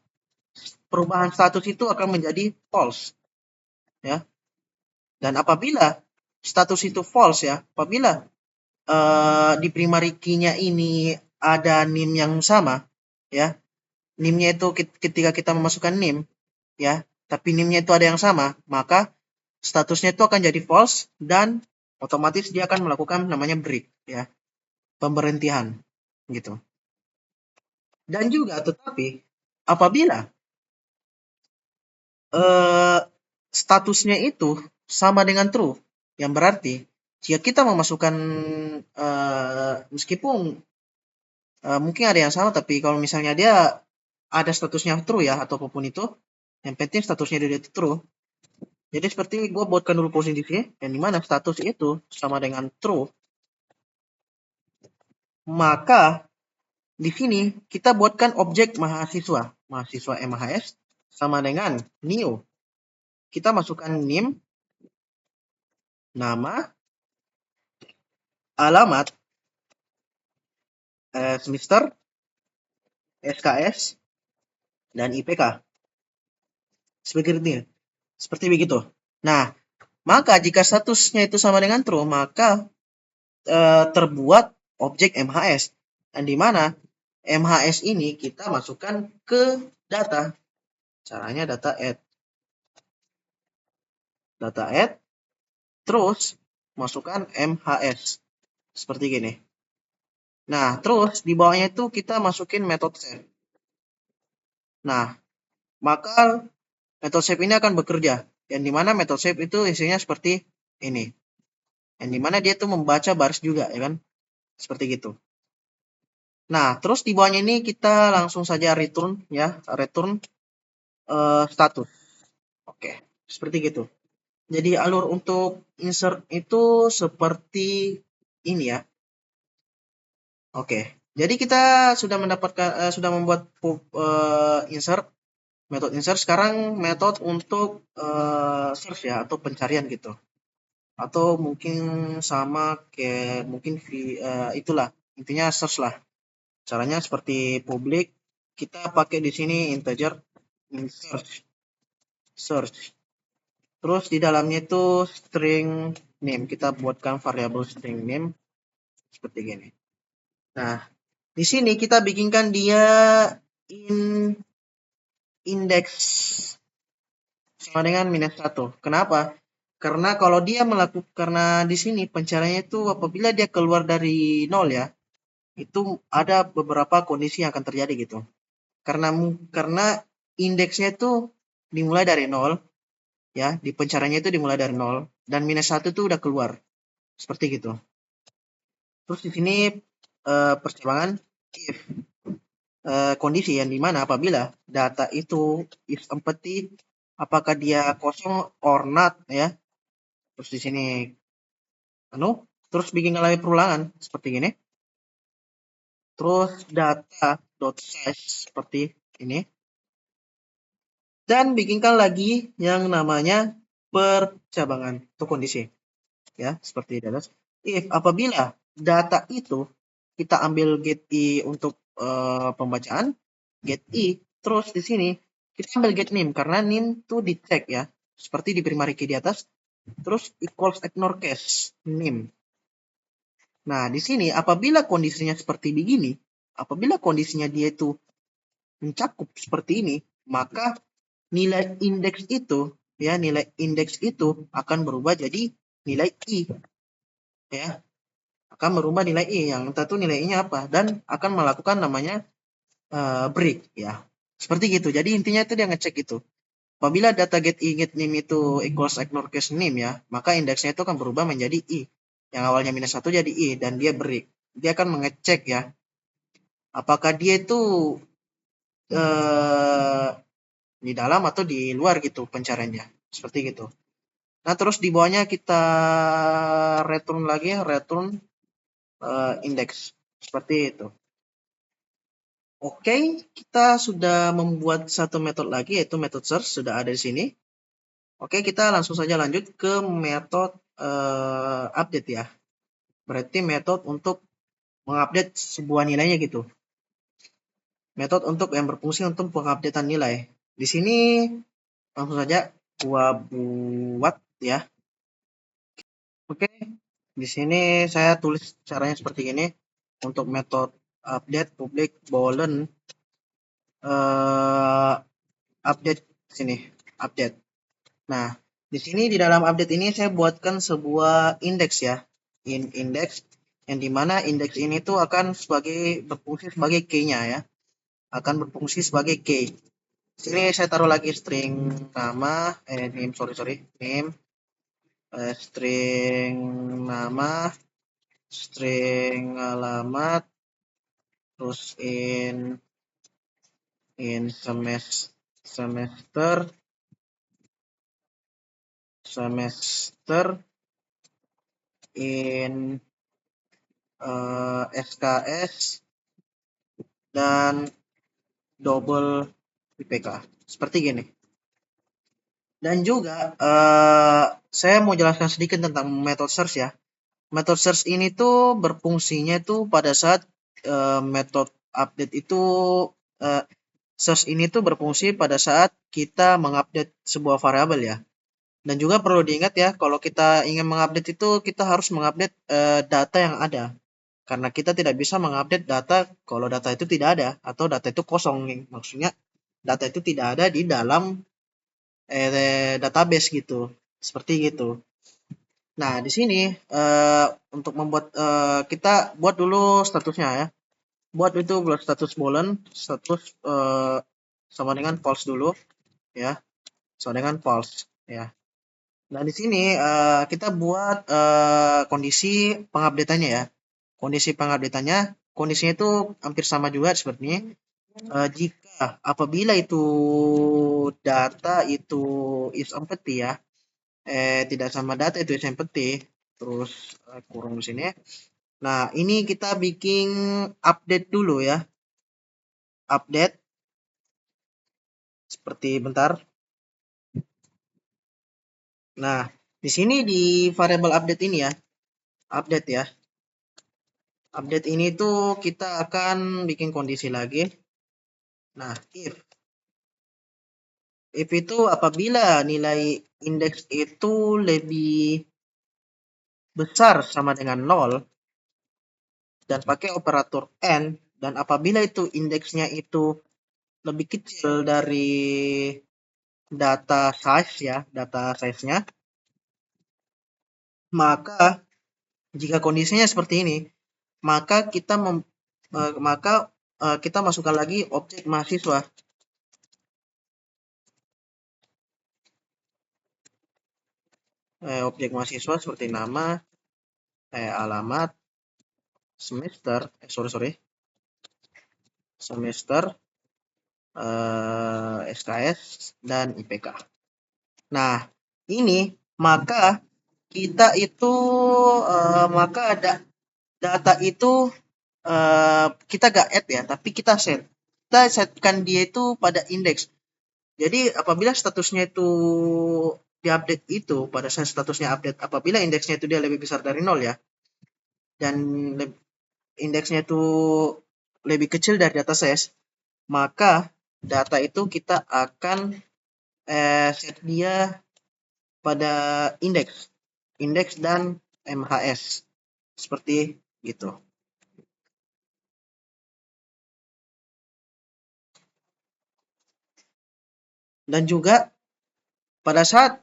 A: perubahan status itu akan menjadi false ya. Dan apabila status itu false ya, apabila di primary key-nya ini ada nim yang sama ya, nimnya itu ketika kita memasukkan nim ya, tapi nimnya itu ada yang sama, maka statusnya itu akan jadi false dan otomatis dia akan melakukan namanya break ya, pemberhentian gitu. Dan juga tetapi apabila statusnya itu sama dengan true, yang berarti jika kita memasukkan meskipun mungkin ada yang sama, tapi kalau misalnya dia ada statusnya true ya atau apapun itu, yang penting statusnya dia itu true. Jadi seperti gue buatkan dulu posisinya, yang dimana status itu sama dengan true, maka di sini kita buatkan objek mahasiswa, mahasiswa MHS sama dengan new. Kita masukkan nim, nama, alamat, semester, SKS, dan IPK. Seperti begitu. Nah, maka jika statusnya itu sama dengan true, maka terbuat objek MHS. Dan di mana MHS ini kita masukkan ke data. Caranya data add, terus masukkan MHS. Seperti gini. Nah, terus di bawahnya itu kita masukin method save. Nah, maka method save ini akan bekerja. Yang dimana method save itu isinya seperti ini. Yang dimana dia tuh membaca baris juga, ya kan? Seperti gitu. Nah, terus di bawahnya ini kita langsung saja return ya, return status. Oke, seperti gitu. Jadi alur untuk insert itu seperti ini ya. Oke, jadi kita sudah mendapatkan sudah membuat insert, metode insert. Sekarang metode untuk search ya atau pencarian gitu. Atau mungkin sama kayak mungkin itulah intinya search lah. Caranya seperti public, kita pakai di sini integer search. Terus di dalamnya itu string name, kita buatkan variabel string name seperti gini. Nah, di sini kita bikinkan dia index sama dengan -1. Kenapa? Karena kalau dia melakukan, karena di sini pencariannya itu apabila dia keluar dari 0 ya, itu ada beberapa kondisi yang akan terjadi gitu. Karena indeksnya itu dimulai dari 0 ya, di pencariannya itu dimulai dari 0 dan -1 itu udah keluar. Seperti gitu. Terus di sini pertimbangan if kondisi yang dimana apabila data itu is empty, apakah dia kosong or not ya. Terus di sini terus bikin lagi perulangan seperti ini. Terus data.size seperti ini. Dan bikinkan lagi yang namanya percabangan untuk kondisi. Ya, seperti data. If apabila data itu kita ambil get i untuk pembacaan, get i, terus di sini kita ambil get name karena name itu dicek ya, seperti di primary key di atas. Terus equals ignore case name. Nah, di sini apabila kondisinya seperti begini, apabila kondisinya dia itu mencakup seperti ini, maka nilai indeks itu ya, nilai indeks itu akan berubah jadi nilai i ya, akan berubah nilai i yang entah itu nilai i-nya apa dan akan melakukan namanya break ya, seperti gitu. Jadi intinya itu dia ngecek itu apabila data get i get name itu equals ignore case name ya, maka indeksnya itu akan berubah menjadi i yang awalnya -1 jadi i dan dia break. Dia akan mengecek ya apakah dia itu di dalam atau di luar gitu pencariannya, seperti gitu. Nah, terus di bawahnya kita return lagi, return index seperti itu. Oke, kita sudah membuat satu metode lagi, yaitu metode search sudah ada di sini. Oke, kita langsung saja lanjut ke metode update ya. Berarti metode untuk mengupdate sebuah nilainya gitu. Metode untuk yang berfungsi untuk pengupdatean nilai. Di sini langsung saja gua buat ya. Oke, di sini saya tulis caranya seperti ini. Untuk metode update public boolean update sini update. Nah, di sini di dalam update ini saya buatkan sebuah indeks ya, index yang dimana indeks ini tuh akan berfungsi sebagai key-nya ya, akan berfungsi sebagai key. Sini saya taruh lagi string nama, name, string nama, string alamat, terus in semester in SKS dan double IPK seperti gini. Dan juga saya mau jelaskan sedikit tentang method search ya. Method search ini tuh berfungsinya tuh pada saat method update itu search ini tuh berfungsi pada saat kita mengupdate sebuah variabel ya. Dan juga perlu diingat ya, kalau kita ingin mengupdate itu kita harus mengupdate data yang ada. Karena kita tidak bisa mengupdate data kalau data itu tidak ada atau data itu kosong nih. Maksudnya data itu tidak ada di dalam database gitu. Seperti gitu. Nah, di sini untuk membuat kita buat dulu statusnya ya. Buat itu buat status boolean, status sama dengan false dulu ya. Sama dengan false ya. Nah, di sini kita buat kondisi pengupdateannya ya. Kondisi pengupdateannya, kondisinya itu hampir sama juga seperti ini. Jika apabila itu data itu is empty ya, tidak sama data itu is empty, terus kurung di sini. Nah, ini kita bikin update dulu ya. Update seperti bentar. Nah, di sini di variable update ini ya, update ya. Update ini tuh kita akan bikin kondisi lagi. Nah, if itu apabila nilai indeks itu lebih besar sama dengan 0 dan pakai operator AND, dan apabila itu indeksnya itu lebih kecil dari data size-nya, maka jika kondisinya seperti ini, maka kita masukkan lagi objek mahasiswa. Objek mahasiswa seperti nama, alamat, semester, semester, SKS, dan IPK. Nah, ini maka kita itu maka ada data itu kita gak add ya, tapi kita set. Kita setkan dia itu pada indeks. Jadi apabila statusnya itu diupdate itu pada saat statusnya update, apabila indeksnya itu dia lebih besar dari 0 ya, dan indeksnya itu lebih kecil dari data size, maka data itu kita akan set dia pada indeks dan MHS seperti gitu. Dan juga pada saat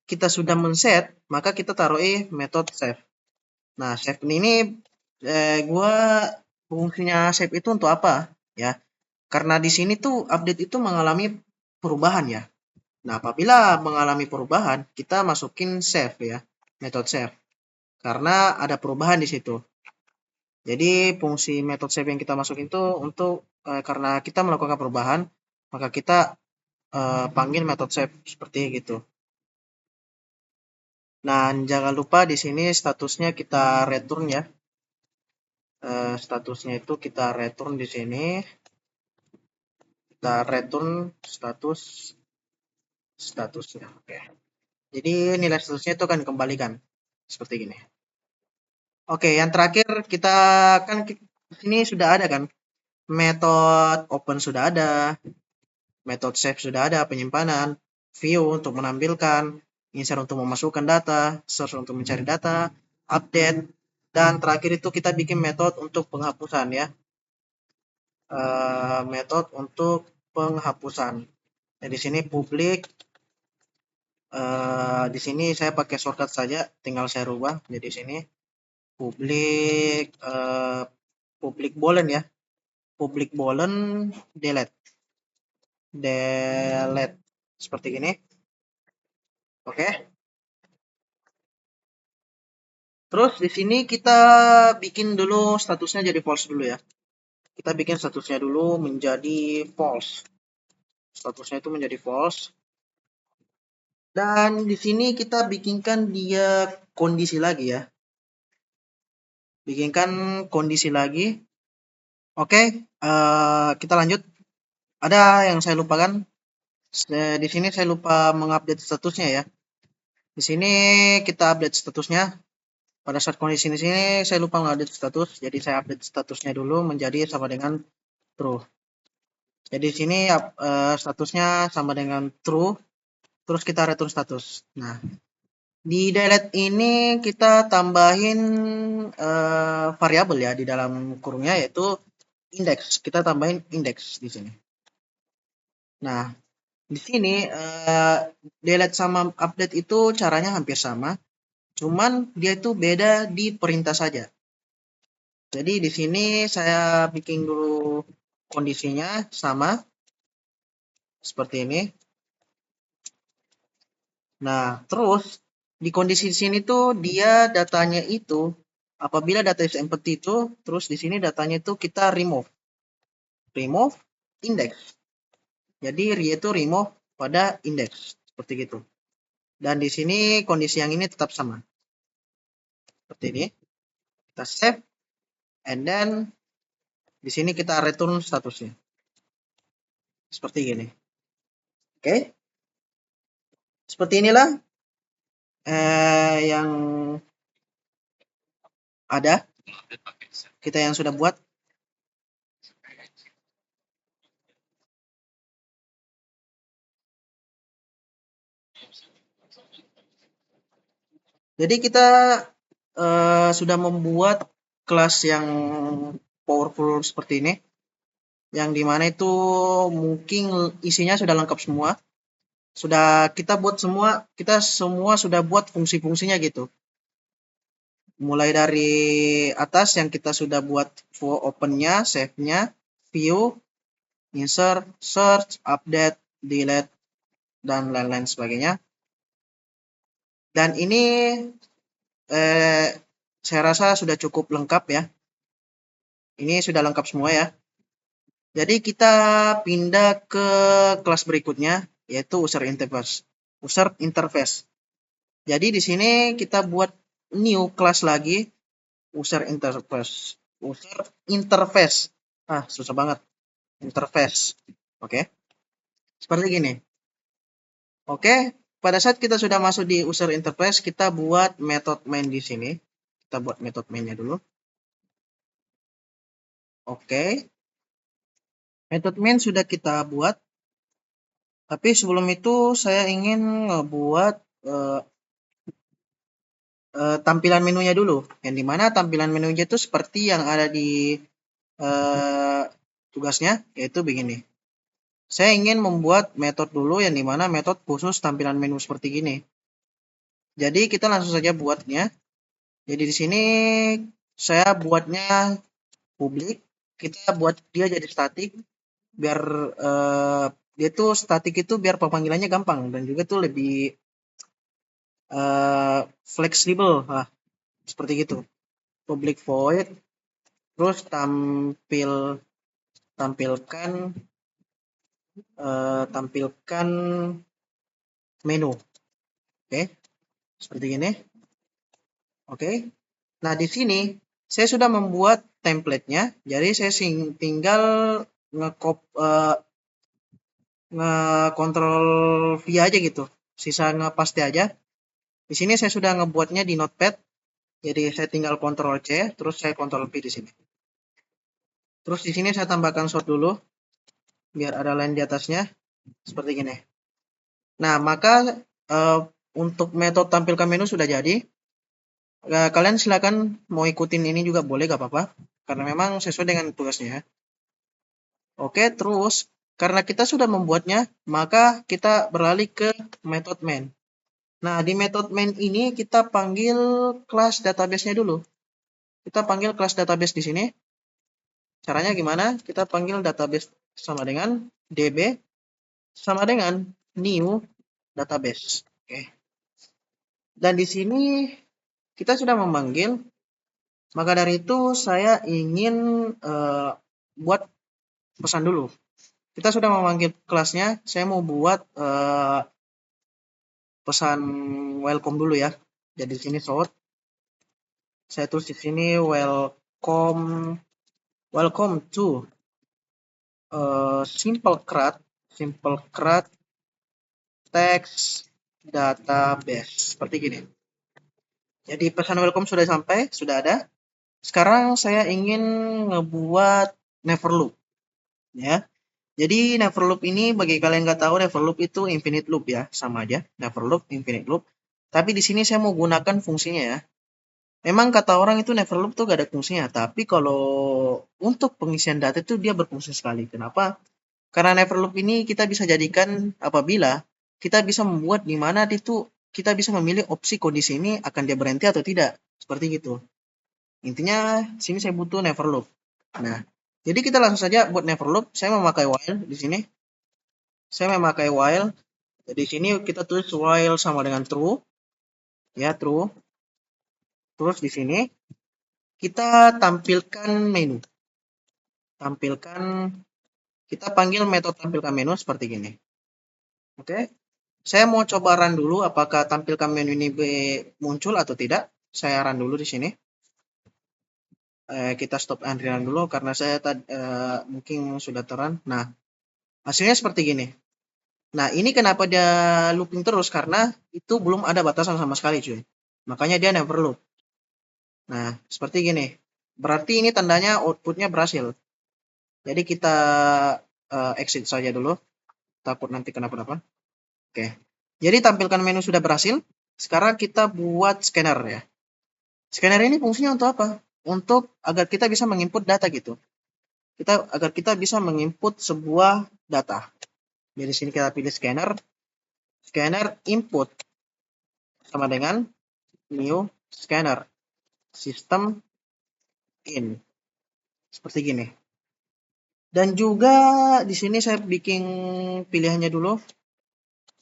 A: kita sudah men-set, maka kita taruh metode save. Nah, save ini gua fungsinya save itu untuk apa ya? Karena di sini tuh update itu mengalami perubahan ya. Nah, apabila mengalami perubahan, kita masukin save ya, metode save. Karena ada perubahan di situ. Jadi fungsi metode save yang kita masukin itu untuk karena kita melakukan perubahan, maka kita panggil metode save seperti gitu. Nah, jangan lupa di sini statusnya kita return ya. Statusnya itu kita return di sini. kita return statusnya. Oke. Jadi nilai statusnya itu akan dikembalikan seperti gini. Oke, yang terakhir kita kan di sini sudah ada kan metode open sudah ada, metode save sudah ada penyimpanan, view untuk menampilkan, insert untuk memasukkan data, search untuk mencari data, update, dan terakhir itu kita bikin metode untuk penghapusan ya. Metode untuk penghapusan. Nah, di sini publik. Di sini saya pakai shortcut saja, tinggal saya rubah. Jadi sini publik publik boolean ya, publik boolean delete seperti ini. Oke. Terus di sini kita bikin dulu statusnya jadi false dulu ya. Kita bikin statusnya dulu menjadi false. Statusnya itu menjadi false. Dan di sini kita bikinkan dia kondisi lagi ya. Bikinkan kondisi lagi. Oke, kita lanjut. Ada yang saya lupakan. Di sini saya lupa mengupdate statusnya ya. Di sini kita update statusnya. Pada saat kondisi di sini saya lupa mengupdate status, jadi saya update statusnya dulu menjadi sama dengan true. Jadi di sini statusnya sama dengan true. Terus kita return status. Nah, di delete ini kita tambahin variabel ya di dalam kurungnya yaitu index. Kita tambahin index di sini. Nah, di sini delete sama update itu caranya hampir sama, cuman dia itu beda di perintah saja. Jadi di sini saya bikin dulu kondisinya sama seperti ini. Nah, terus di kondisi sini tuh dia datanya itu apabila data is empty itu, terus di sini datanya itu kita remove index. Jadi itu remove pada index seperti gitu. Dan di sini kondisi yang ini tetap sama. Seperti ini. Kita save and then di sini kita return statusnya. Seperti gini. Oke. Seperti inilah yang ada kita yang sudah buat. Jadi kita sudah membuat kelas yang powerful seperti ini, yang dimana itu mungkin isinya sudah lengkap semua, sudah kita buat semua, kita semua sudah buat fungsi-fungsinya gitu. Mulai dari atas yang kita sudah buat for opennya, save-nya, view, insert, search, update, delete, dan lain-lain sebagainya. Dan ini saya rasa sudah cukup lengkap ya. Ini sudah lengkap semua ya. Jadi kita pindah ke kelas berikutnya yaitu user interface. User interface. Jadi di sini kita buat new class lagi user interface. User interface. Susah banget. Interface. Oke. Seperti gini. Oke, pada saat kita sudah masuk di user interface, kita buat method main di sini. Kita buat method mainnya dulu. Oke. Method main sudah kita buat. Tapi sebelum itu saya ingin ngebuat tampilan menunya dulu. Yang dimana tampilan menunya itu seperti yang ada di tugasnya, yaitu begini. Saya ingin membuat metode dulu yang dimana metode khusus tampilan menu seperti gini. Jadi kita langsung saja buatnya. Jadi di sini saya buatnya publik. Kita buat dia jadi statik biar dia tuh statik itu biar pemanggilannya gampang dan juga tuh lebih fleksibel seperti gitu. Public void terus tampilkan menu. Oke. Seperti ini. Oke. Nah, di sini saya sudah membuat template-nya. Jadi saya tinggal nge-control V aja gitu. Sisa ngepaste aja. Di sini saya sudah ngebuatnya di Notepad. Jadi saya tinggal Ctrl C, terus saya Ctrl V di sini. Terus di sini saya tambahkan short dulu, biar ada line di atasnya, seperti gini. Nah, maka untuk metode tampilkan menu sudah jadi. Kalian silakan mau ikutin ini juga boleh, gak apa-apa. Karena memang sesuai dengan tugasnya. Oke, terus karena kita sudah membuatnya, maka kita beralih ke method main. Nah, di method main ini kita panggil kelas database-nya dulu. Kita panggil kelas database di sini. Caranya gimana? Kita panggil database sama dengan db sama dengan new database. Oke. Dan di sini kita sudah memanggil. Maka dari itu saya ingin buat pesan dulu. Kita sudah memanggil kelasnya. Saya mau buat pesan welcome dulu ya. Jadi di sini short. Saya tulis di sini welcome to simple CRUD text database, seperti gini. Jadi pesan welcome sudah sampai, sudah ada. Sekarang saya ingin ngebuat never loop ya. Jadi never loop ini bagi kalian nggak tahu, never loop itu infinite loop ya, sama aja never loop infinite loop. Tapi di sini saya mau gunakan fungsinya ya. Memang kata orang itu never loop tuh gak ada fungsinya, tapi kalau untuk pengisian data itu dia berfungsi sekali. Kenapa? Karena never loop ini kita bisa jadikan apabila kita bisa membuat di mana itu kita bisa memilih opsi kondisi ini akan dia berhenti atau tidak. Seperti gitu. Intinya sini saya butuh never loop. Nah, jadi kita langsung saja buat never loop. Saya memakai while di sini. Saya memakai while. Di sini kita tulis while sama dengan true. Ya, true. Terus di sini kita tampilkan menu. Kita panggil metode tampilkan menu seperti gini. Oke. Saya mau coba run dulu apakah tampilkan menu ini muncul atau tidak. Saya run dulu di sini. Kita stop and run dulu karena saya mungkin sudah terun. Nah, hasilnya seperti gini. Nah, ini kenapa dia looping terus karena itu belum ada batasan sama sekali, cuy. Makanya dia never loop. Nah, seperti gini. Berarti ini tandanya outputnya berhasil. Jadi kita exit saja dulu. Takut nanti kenapa-napa. Oke. Jadi tampilkan menu sudah berhasil. Sekarang kita buat scanner ya. Scanner ini fungsinya untuk apa? Untuk agar kita bisa menginput data gitu. Agar kita bisa menginput sebuah data. Jadi sini kita pilih scanner. Scanner input sama dengan new scanner system in. Seperti gini. Dan juga di sini saya bikin pilihannya dulu.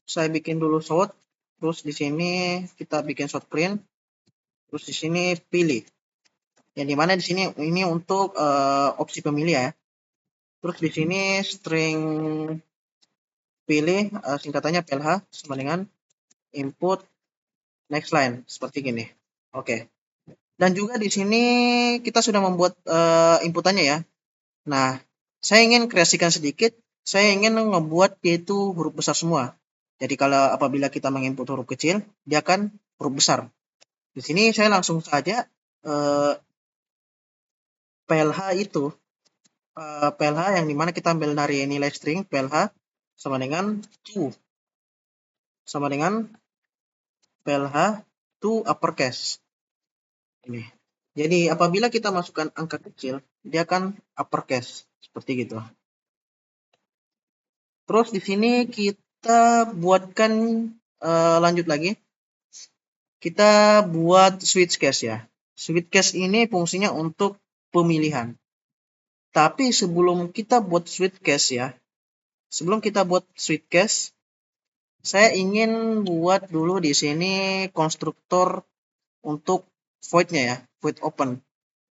A: Saya bikin dulu short. Terus di sini kita bikin short print. Terus di sini pilih. Yang dimana di sini ini untuk opsi pemilih ya. Terus di sini string pilih singkatannya PLH sama dengan input next line seperti gini. Oke. Dan juga di sini kita sudah membuat inputannya ya. Nah, saya ingin kreasikan sedikit. Saya ingin membuat yaitu huruf besar semua. Jadi kalau apabila kita menginput huruf kecil, dia akan huruf besar. Di sini saya langsung saja PLH itu PLH yang dimana kita ambil dari nilai string PLH sama dengan to PLH to uppercase ini. Jadi apabila kita masukkan angka kecil, dia akan uppercase seperti gitu. Terus di sini kita buatkan lanjut lagi. Kita buat switch case ya. Switch case ini fungsinya untuk pemilihan. Tapi sebelum kita buat switch case ya, saya ingin buat dulu di sini konstruktor untuk void-nya ya, void open.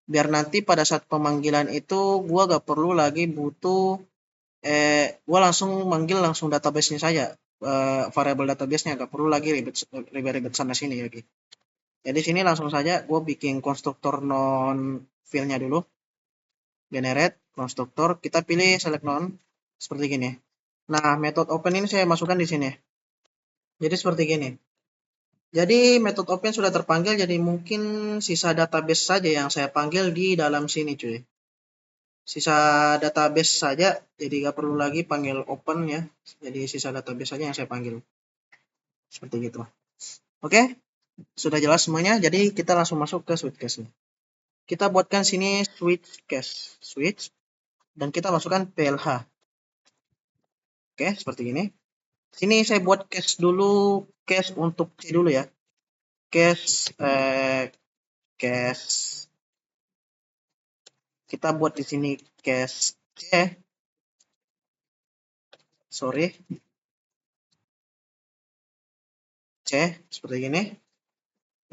A: Biar nanti pada saat pemanggilan itu gua gak perlu lagi butuh gua langsung manggil langsung database-nya saja. Variable database-nya gak perlu lagi ribet sana sini lagi. Jadi sini langsung saja gua bikin konstruktor non fill-nya dulu. Generate konstruktor, kita pilih select non seperti gini. Nah, method open ini saya masukkan di sini. Jadi seperti gini. Jadi method open sudah terpanggil, jadi mungkin sisa database saja yang saya panggil di dalam sini, cuy. Sisa database saja, jadi nggak perlu lagi panggil open ya. Jadi sisa database saja yang saya panggil. Seperti gitu. Oke, sudah jelas semuanya. Jadi kita langsung masuk ke switch case. Kita buatkan sini switch case. Switch. Dan kita masukkan PLH. Oke, seperti ini. Sini saya buat case dulu. Case untuk C dulu ya. Case kita buat di sini case C, sorry, C seperti ini.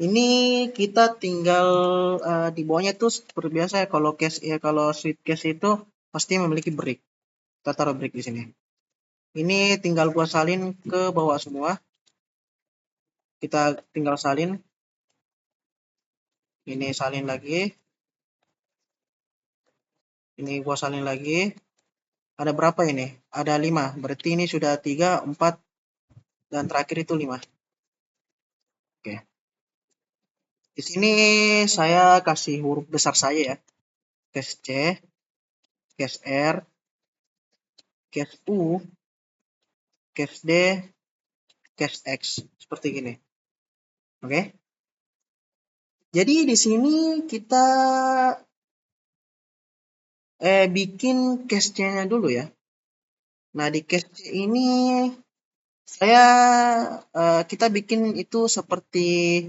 A: Ini kita tinggal di bawahnya tuh seperti biasa ya, kalau case ya, kalau switch case itu pasti memiliki break. Kita taruh break di sini. Ini tinggal gua salin ke bawah semua. Kita tinggal salin. Ini salin lagi. Ini gua salin lagi. Ada berapa ini? Ada 5. Berarti ini sudah 3, 4, dan terakhir itu 5. Oke. Di sini saya kasih huruf besar saya ya. Case C, case R, case U, case D, case X. Seperti gini. Oke. Jadi di sini kita bikin case C-nya dulu ya. Nah, di case C ini saya kita bikin itu seperti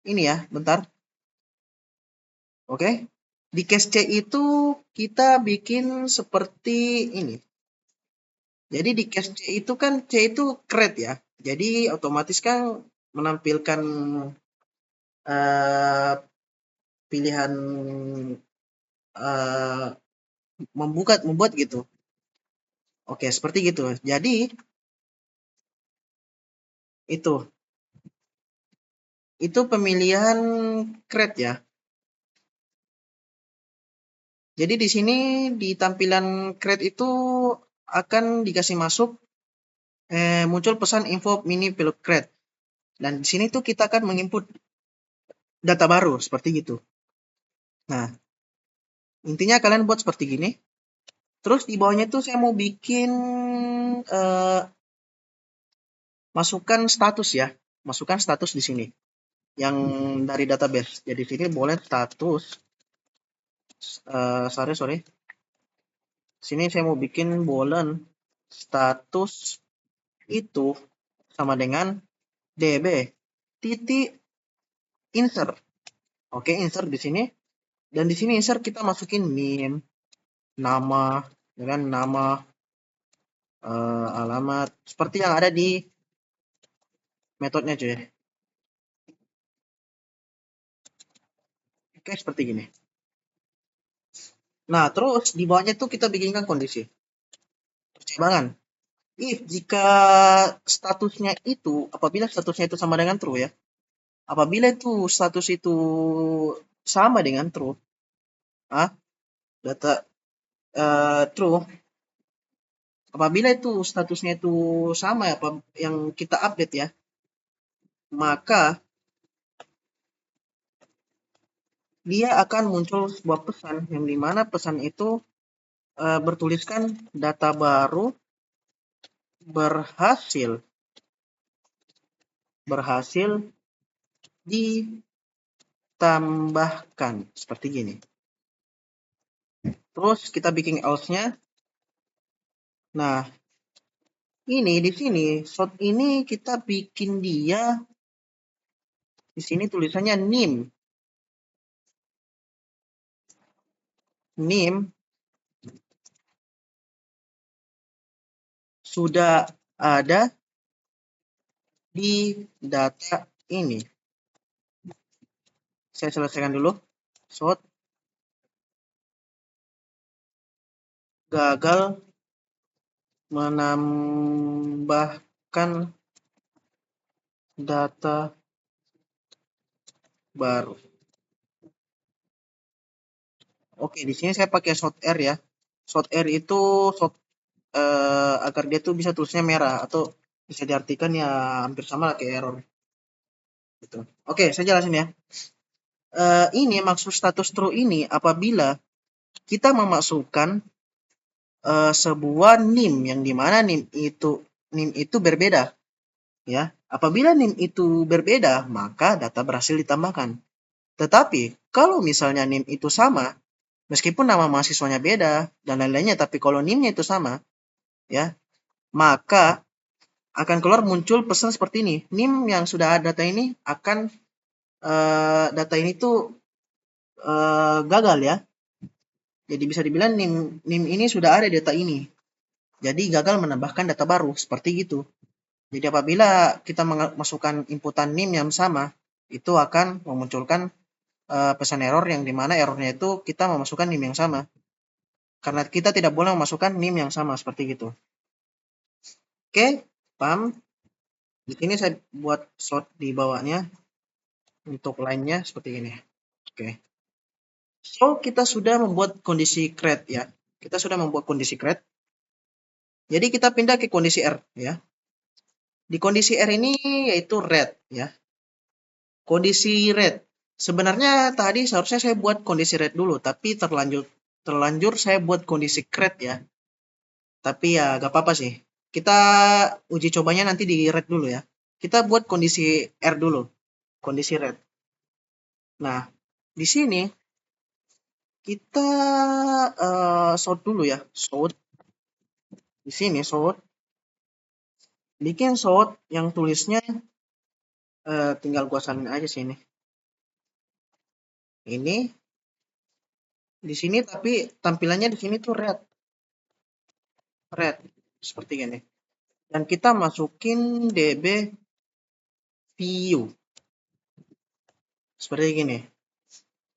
A: ini ya, bentar. Oke. Di case C itu kita bikin seperti ini. Jadi di case C itu kan C itu create ya. Jadi otomatis kan menampilkan uh, pilihan uh, membuat gitu. Oke, seperti gitu. Jadi itu pemilihan create ya. Jadi di sini di tampilan create itu akan dikasih masuk muncul pesan info mini pilot create. Dan di sini tuh kita akan menginput data baru seperti gitu. Nah, intinya kalian buat seperti gini. Terus di bawahnya tuh saya mau bikin masukkan status ya. Masukkan status di sini. Yang dari database. Jadi sini boleh status sorry. Sini saya mau bikin bolen status itu sama dengan db titik insert. Oke, insert di sini. Dan di sini insert kita masukin name, nama, dengan nama, alamat, seperti yang ada di metodenya cuy. Oke, seperti gini. Nah, terus di bawahnya tuh kita bikinkan kondisi. Pertimbangan. If jika statusnya itu, apabila statusnya itu sama dengan true ya. Apabila itu status itu sama dengan true, data true. Apabila itu statusnya itu sama ya, yang kita update ya, maka dia akan muncul sebuah pesan yang dimana pesan itu bertuliskan data baru berhasil ditambahkan seperti gini. Terus kita bikin else-nya. Nah, ini di sini short ini kita bikin dia di sini tulisannya nim sudah ada di data ini. Saya selesaikan dulu. Short gagal menambahkan data baru. Oke, di sini saya pakai short R ya. Short R itu short agar dia tuh bisa tulisnya merah, atau bisa diartikan ya hampir sama lah kayak error gitu. Oke, saya jelasin ya. Ini maksud status true ini apabila kita memasukkan sebuah NIM yang dimana NIM itu berbeda, ya. Apabila NIM itu berbeda, maka data berhasil ditambahkan. Tetapi kalau misalnya NIM itu sama, meskipun nama mahasiswanya beda dan lain-lainnya, tapi kalau NIM-nya itu sama, ya, maka akan keluar muncul pesan seperti ini. NIM yang sudah ada data ini akan data ini tuh gagal, ya. Jadi bisa dibilang NIM ini sudah ada di data ini. Jadi gagal menambahkan data baru, seperti gitu. Jadi apabila kita masukkan inputan NIM yang sama, itu akan memunculkan pesan error yang dimana errornya itu kita memasukkan NIM yang sama. Karena kita tidak boleh memasukkan NIM yang sama, seperti gitu. Oke, paham? Di sini saya buat slot di bawahnya untuk line-nya seperti ini. Oke. So, kita sudah membuat kondisi create, ya. Kita sudah membuat kondisi create. Jadi kita pindah ke kondisi R, ya. Di kondisi R ini yaitu red, ya. Kondisi red. Sebenarnya tadi seharusnya saya buat kondisi red dulu, tapi terlanjur saya buat kondisi create, ya. Tapi ya gak apa-apa sih. Kita uji cobanya nanti di red dulu, ya. Kita buat kondisi R dulu, kondisi red. Nah, di sini kita sort dulu, ya. Sort. Di sini sort. Bikin sort yang tulisnya tinggal gua salin aja sini. Ini di sini, tapi tampilannya di sini tuh red seperti ini. Dan kita masukin db view seperti gini.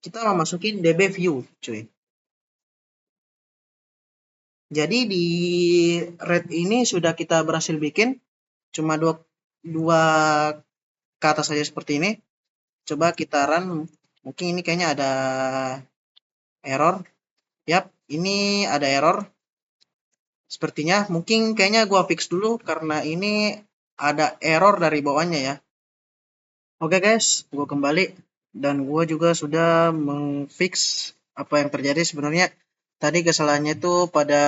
A: Kita mau masukin db view, cuy. Jadi di red ini sudah kita berhasil bikin cuma dua kata saja seperti ini. Coba kita run. Mungkin ini kayaknya ada error. Yap, ini ada error. Sepertinya mungkin kayaknya gua fix dulu karena ini ada error dari bawahnya, ya. Oke guys, gua kembali dan gua juga sudah mengfix apa yang terjadi. Sebenarnya tadi kesalahannya itu pada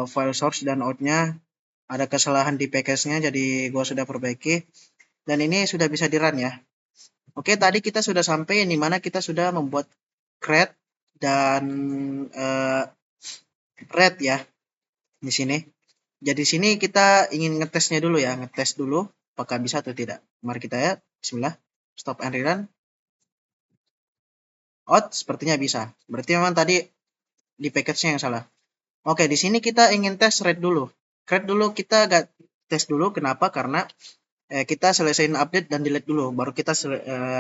A: file source dan outnya ada kesalahan di package-nya, jadi gua sudah perbaiki dan ini sudah bisa di run, ya. Oke, tadi kita sudah sampai di mana kita sudah membuat create dan red, ya, di sini. Jadi sini kita ingin ngetesnya dulu, ya, ngetes dulu apakah bisa atau tidak. Mari kita ya, bismillah, stop and rerun. Out, sepertinya bisa. Berarti memang tadi di package-nya yang salah. Oke, di sini kita ingin tes red dulu. Create dulu, kita agak tes dulu. Kenapa? Karena kita selesaiin update dan delete dulu, baru kita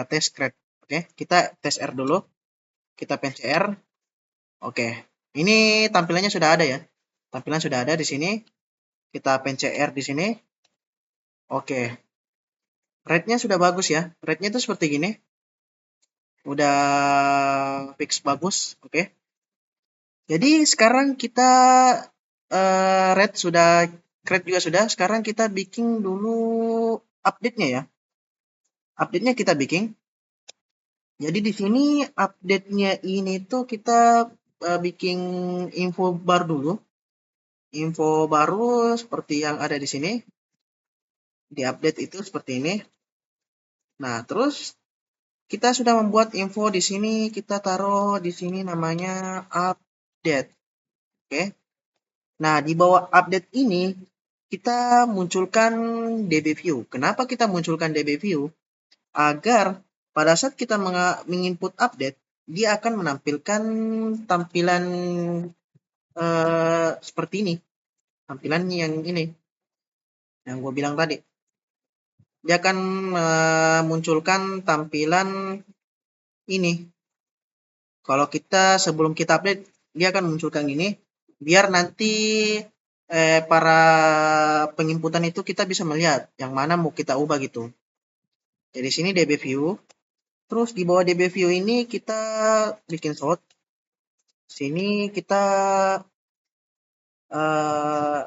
A: tes create. Oke, kita tes R dulu. Kita pencet R. Oke, ini tampilannya sudah ada, ya. Tampilan sudah ada di sini. Kita pencet R di sini. Oke. Rate-nya sudah bagus, ya. Rate-nya itu seperti gini. Udah fix bagus. Oke. Jadi sekarang kita rate sudah, create juga sudah. Sekarang kita bikin dulu update-nya, ya. Update-nya kita bikin. Jadi di sini update-nya ini tuh kita bikin info bar dulu. Info baru seperti yang ada di sini. Di update itu seperti ini. Nah, terus kita sudah membuat info di sini, kita taruh di sini namanya update. Oke. Nah, di bawah update ini kita munculkan dbView. Kenapa kita munculkan dbView? Agar pada saat kita menginput update, dia akan menampilkan tampilan seperti ini. Tampilan yang ini. Yang gue bilang tadi. Dia akan memunculkan tampilan ini. Kalau kita sebelum kita update, dia akan munculkan ini. Biar nanti para penginputan itu kita bisa melihat yang mana mau kita ubah gitu. Jadi sini dbView. Terus di bawah dbView ini kita bikin slot. Sini kita eh,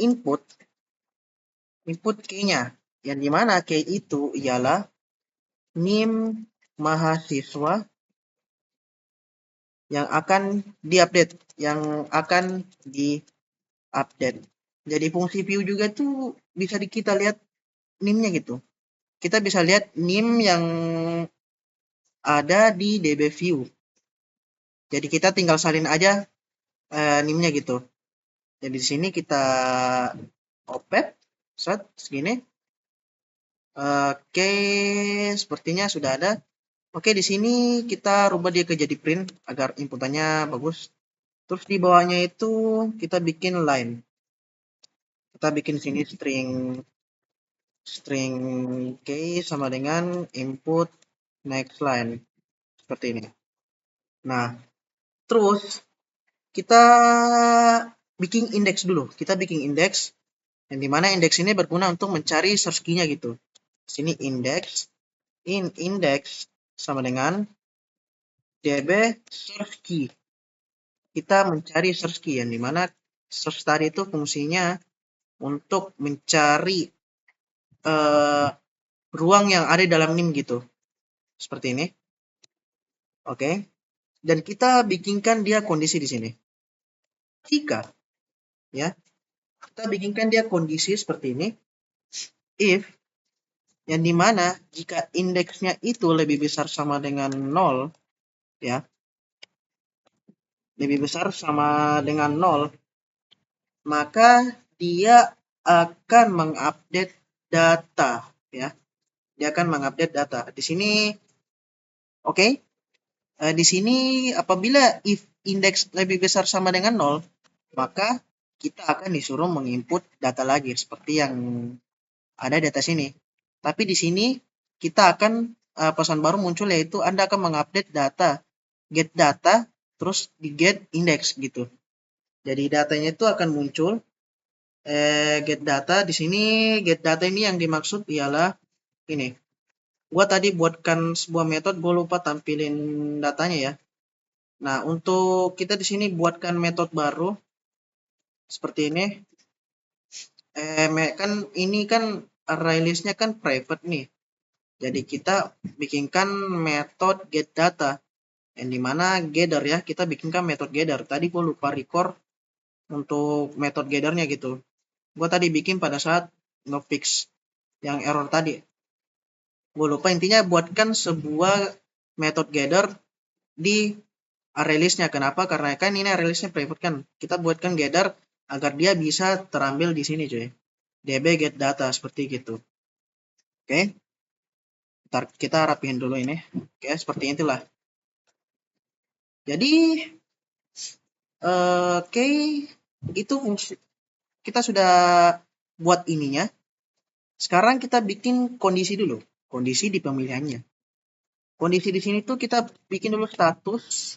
A: input key-nya, yang dimana key itu ialah NIM mahasiswa yang akan diupdate, Jadi fungsi view juga tuh bisa kita lihat NIM-nya gitu. Kita bisa lihat NIM yang ada di DB view. Jadi kita tinggal salin aja NIM-nya gitu. Jadi di sini kita opet set segini. Oke, sepertinya sudah ada. Oke, di sini kita rubah dia ke jadi print agar inputannya bagus. Terus di bawahnya itu kita bikin line. Kita bikin sini string case sama dengan input next line seperti ini. Nah, terus kita bikin indeks dulu. Kita bikin indeks yang dimana indeks ini berguna untuk mencari search key-nya gitu. Sini index sama dengan db search key. Kita mencari search key yang dimana search tadi itu fungsinya untuk mencari ruang yang ada dalam NIM gitu. Seperti ini. Oke. Dan kita bikinkan dia kondisi di sini. Jika ya, kita bikinkan dia kondisi seperti ini. If yang dimana jika indeksnya itu lebih besar sama dengan 0 ya, lebih besar sama dengan 0, maka dia akan mengupdate data ya. Dia akan mengupdate data. Di sini oke. Di sini apabila if indeks lebih besar sama dengan 0, maka kita akan disuruh menginput data lagi seperti yang ada di atas ini. Tapi di sini kita akan pesan baru muncul, yaitu Anda akan mengupdate data, get data, terus di get index gitu. Jadi datanya itu akan muncul get data. Di sini get data ini yang dimaksud ialah ini. Gua tadi buatkan sebuah metode, gua lupa tampilin datanya ya. Nah, untuk kita di sini buatkan metode baru seperti ini. Kan ini kan array list-nya kan private nih. Jadi kita bikinkan metode get data yang dimana gather ya, kita bikinkan metode gather. Tadi gue lupa record untuk metode gathernya gitu. Gue tadi bikin pada saat ngefix yang error tadi. Gue lupa, intinya buatkan sebuah metode gather di array list-nya. Kenapa? Karena kan ini array list-nya private kan. Kita buatkan gather agar dia bisa terambil di sini cuy. db get data seperti gitu. Oke. Ntar kita rapihin dulu ini. Oke, seperti itulah. Jadi oke, itu fungsi kita sudah buat ininya. Sekarang kita bikin kondisi dulu. Kondisi di pemilihannya. Kondisi di sini tuh kita bikin dulu status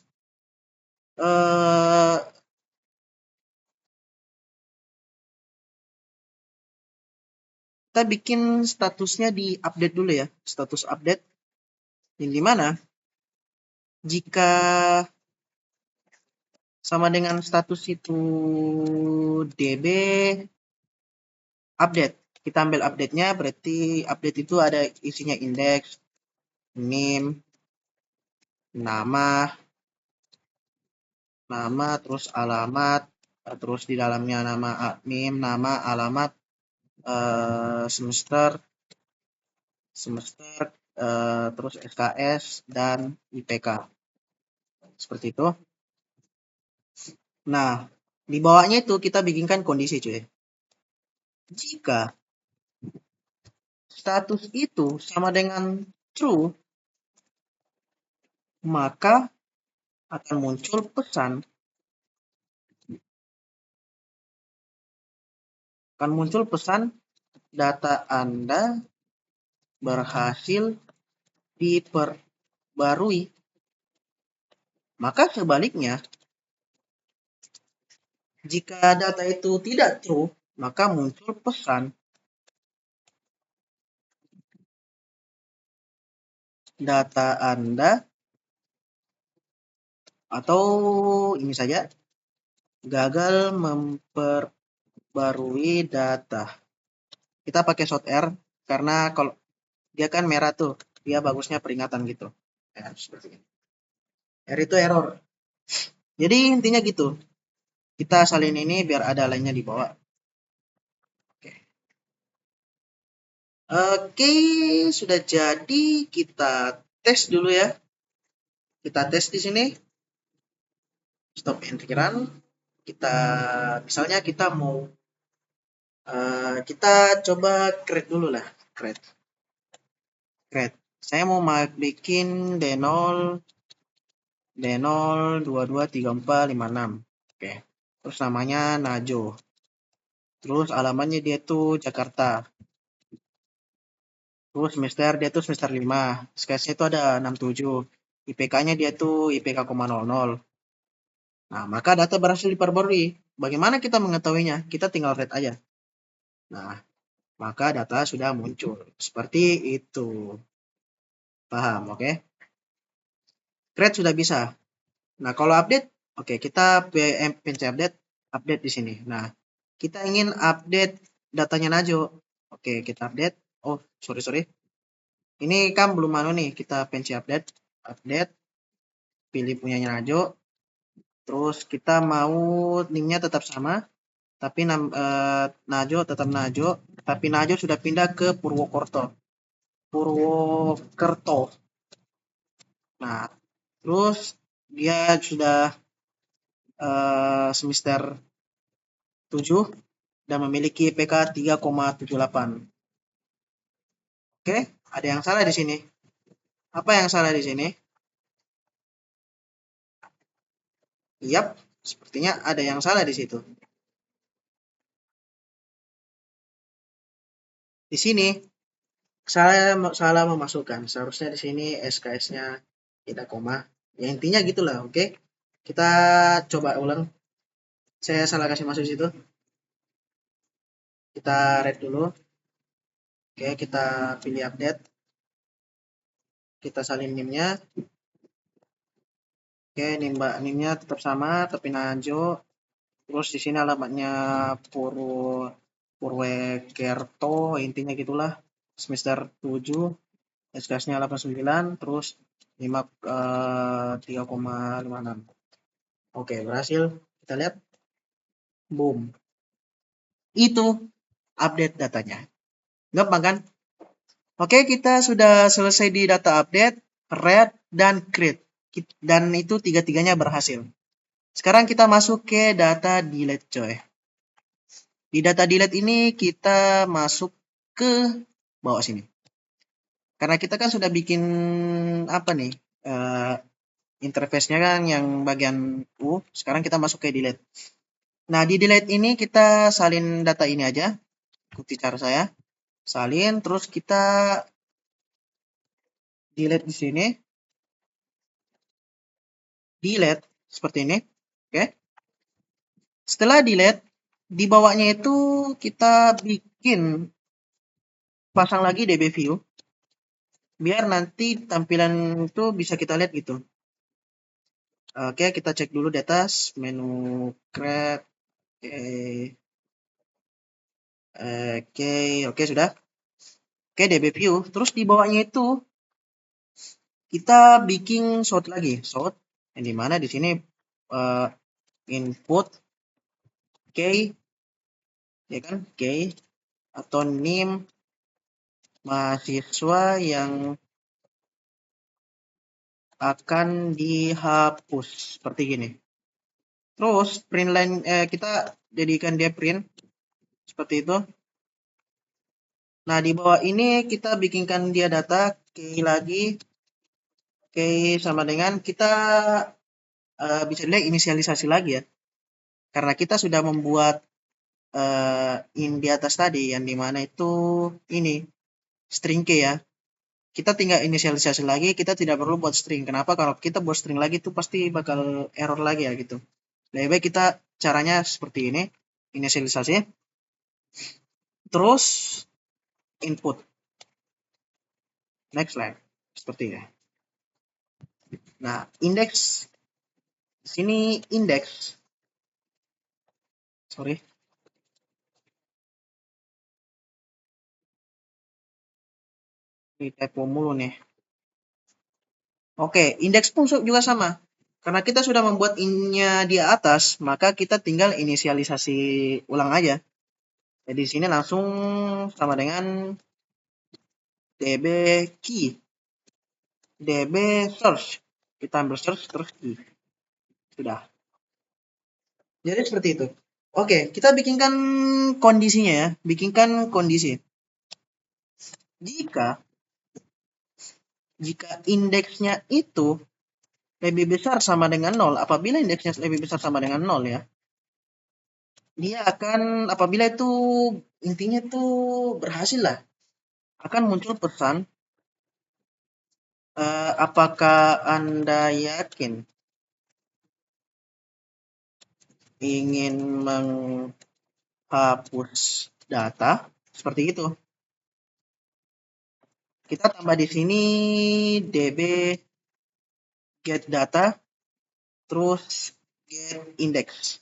A: kita bikin statusnya di update dulu ya. Status update. Yang dimana jika sama dengan status itu db update. Kita ambil update-nya, berarti update itu ada isinya indeks, name, nama, terus alamat, terus di dalamnya nama admin, nama, alamat, semester, terus SKS dan IPK. Seperti itu. Nah, di bawahnya itu kita bikinkan kondisi cuy. Jika status itu sama dengan true, maka akan muncul pesan data Anda berhasil diperbarui. Maka sebaliknya, jika data itu tidak true, maka muncul pesan data Anda, atau ini saja, gagal memperbarui data. Kita pakai short R karena kalau dia kan merah tuh, dia bagusnya peringatan gitu. Ya, seperti ini. R itu error. Jadi intinya gitu. Kita salin ini biar ada lainnya di bawah. Oke. Oke, sudah jadi. Kita tes dulu ya. Kita tes di sini. Stop entry run. Kita misalnya kita mau kita coba create dulu lah. Create. Saya mau bikin D0 D0 223456. Oke. Terus namanya Najo. Terus alamatnya dia tuh Jakarta. Terus semester dia tuh semester 5. SKS-nya itu ada 67. IPK-nya dia tuh IPK, 00. Nah, maka data berhasil diperbarui. Bagaimana kita mengetahuinya? Kita tinggal read aja. Nah, maka data sudah muncul. Seperti itu. Paham, oke? Create sudah bisa. Nah, kalau update, oke, kita pencet update di sini. Nah, kita ingin update datanya Najo. Oke, kita update. Oh, sorry. Ini kan belum nih, kita pencet update, pilih punyanya Najo. Terus kita mau nimnya tetap sama, tapi Najo tetap Najo, tapi Najo sudah pindah ke Purwokerto. Nah, terus dia sudah semester 7 dan memiliki IPK 3,78. Oke, ada yang salah di sini. Apa yang salah di sini? Yap, sepertinya ada yang salah di situ. Di sini saya salah memasukkan. Seharusnya di sini SKS-nya tidak koma. Ya intinya gitulah, oke? Kita coba ulang. Saya salah kasih masuk situ. Kita read dulu. Oke, kita pilih update. Kita salin NIM-nya. Oke, NIM-nya tetap sama, tapi Najo. Terus di sini alamatnya Purwokerto, intinya gitulah. Semester 7, SKS-nya 89, terus 3,56. Oke, berhasil. Kita lihat. Boom. Itu update datanya. Gampang kan? Oke, kita sudah selesai di data update, read, dan create. Dan itu tiga-tiganya berhasil. Sekarang kita masuk ke data delete, coy. Di data delete ini kita masuk ke bawah sini. Karena kita kan sudah bikin apa nih? Interface-nya kan yang bagian U. Sekarang kita masuk ke delete. Nah, di delete ini kita salin data ini aja. Ikuti cara saya. Salin, terus kita delete di sini. Delete seperti ini. Oke. Setelah delete, di bawahnya itu kita bikin pasang lagi DB view. Biar nanti tampilan itu bisa kita lihat gitu. Oke, kita cek dulu di atas menu create. Oke, sudah. Oke, DB view. Terus di bawahnya itu kita bikin sort lagi, sort yang dimana di sini input key, ya kan, key atau NIM mahasiswa yang akan dihapus seperti gini. Terus print line kita jadikan dia print seperti itu. Nah, di bawah ini kita bikinkan dia data key lagi, key sama dengan kita bisa dilihat inisialisasi lagi ya. Karena kita sudah membuat in di atas tadi yang dimana itu ini string key ya. Kita tinggal inisialisasi lagi, kita tidak perlu buat string. Kenapa? Kalau kita buat string lagi itu pasti bakal error lagi ya gitu. Lebih baik kita caranya seperti ini, inisialisasi, terus input, next line, seperti ini. Nah, index, sini index Sorry. Ini typo mulu nih. Oke, indeks pun juga sama. Karena kita sudah membuat innya di atas, maka kita tinggal inisialisasi ulang aja. Jadi di sini langsung sama dengan db key, db search. Kita ambil search terus key. Sudah. Jadi seperti itu. Oke, kita bikinkan kondisinya ya. Bikinkan kondisi. Jika indeksnya itu lebih besar sama dengan 0, apabila indeksnya lebih besar sama dengan 0 ya, dia akan, apabila itu intinya itu berhasil lah, akan muncul pesan, apakah Anda yakin ingin menghapus data? Seperti itu. Kita tambah di sini db get data, terus get index.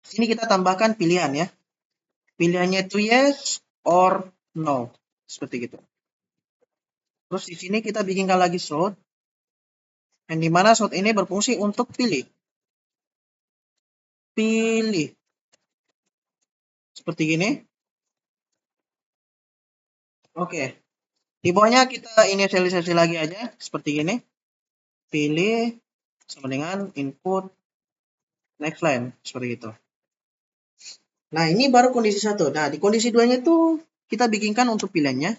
A: Sini kita tambahkan pilihan ya. Pilihannya itu yes or no. Seperti itu. Terus di sini kita bikinkan lagi slot. Yang dimana slot ini berfungsi untuk pilih. Seperti gini. Oke. Di bawahnya kita inisialisasi lagi aja. Seperti gini. Pilih sama dengan input next line. Seperti itu. Nah, ini baru kondisi 1. Nah, di kondisi 2-nya itu kita bikinkan untuk pilihannya.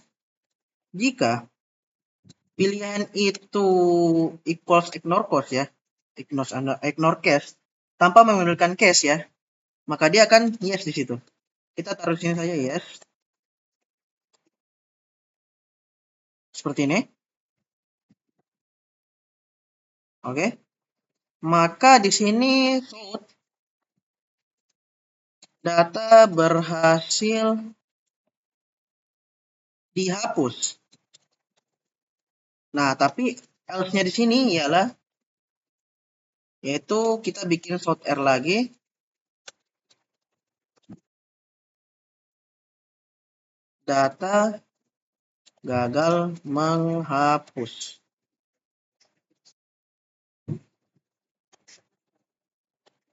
A: Jika pilihan itu equals ignore case ya. Ignore case tanpa memerlukan case ya. Maka dia akan yes di situ. Kita taruh sini saja yes. Seperti ini. Oke. Maka di sini data berhasil dihapus. Nah, tapi else-nya di sini ialah yaitu kita bikin short r lagi. Data gagal menghapus.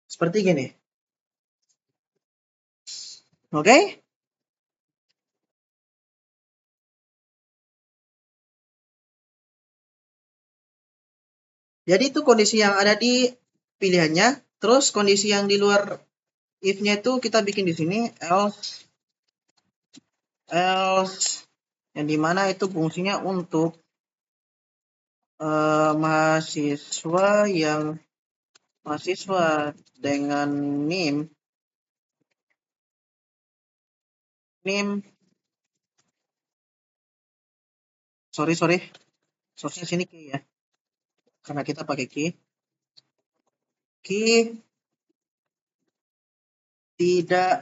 A: Seperti gini. Oke? Jadi itu kondisi yang ada di pilihannya. Terus kondisi yang di luar if-nya itu kita bikin di sini else yang dimana itu fungsinya untuk mahasiswa dengan NIM sorry source-nya sini key ya, karena kita pakai key tidak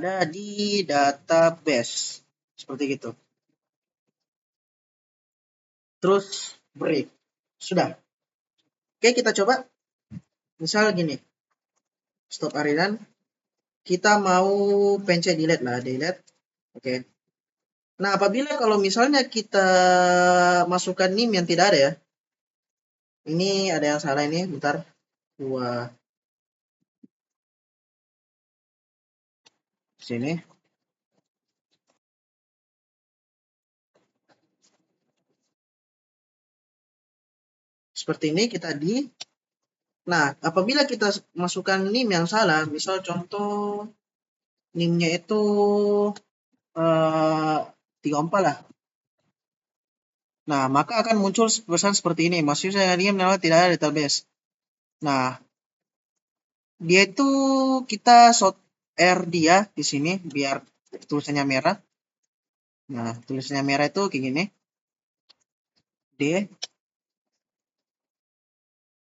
A: ada di database seperti gitu. Terus break. Sudah. Oke, kita coba. Misal gini. Stop ariran. Kita mau pencet delete lah, delete. Oke. Nah, apabila kalau misalnya kita masukkan NIM yang tidak ada ya. Ini ada yang salah ini, bentar. Sini. Seperti ini kita di. Nah, apabila kita masukkan NIM yang salah, misal contoh NIM-nya itu 34 lah. Nah, maka akan muncul pesan seperti ini. Mahasiswa yang NIM tidak ada database. Nah, dia itu kita short R dia di sini biar tulisannya merah. Nah, tulisannya merah itu kayak gini. D.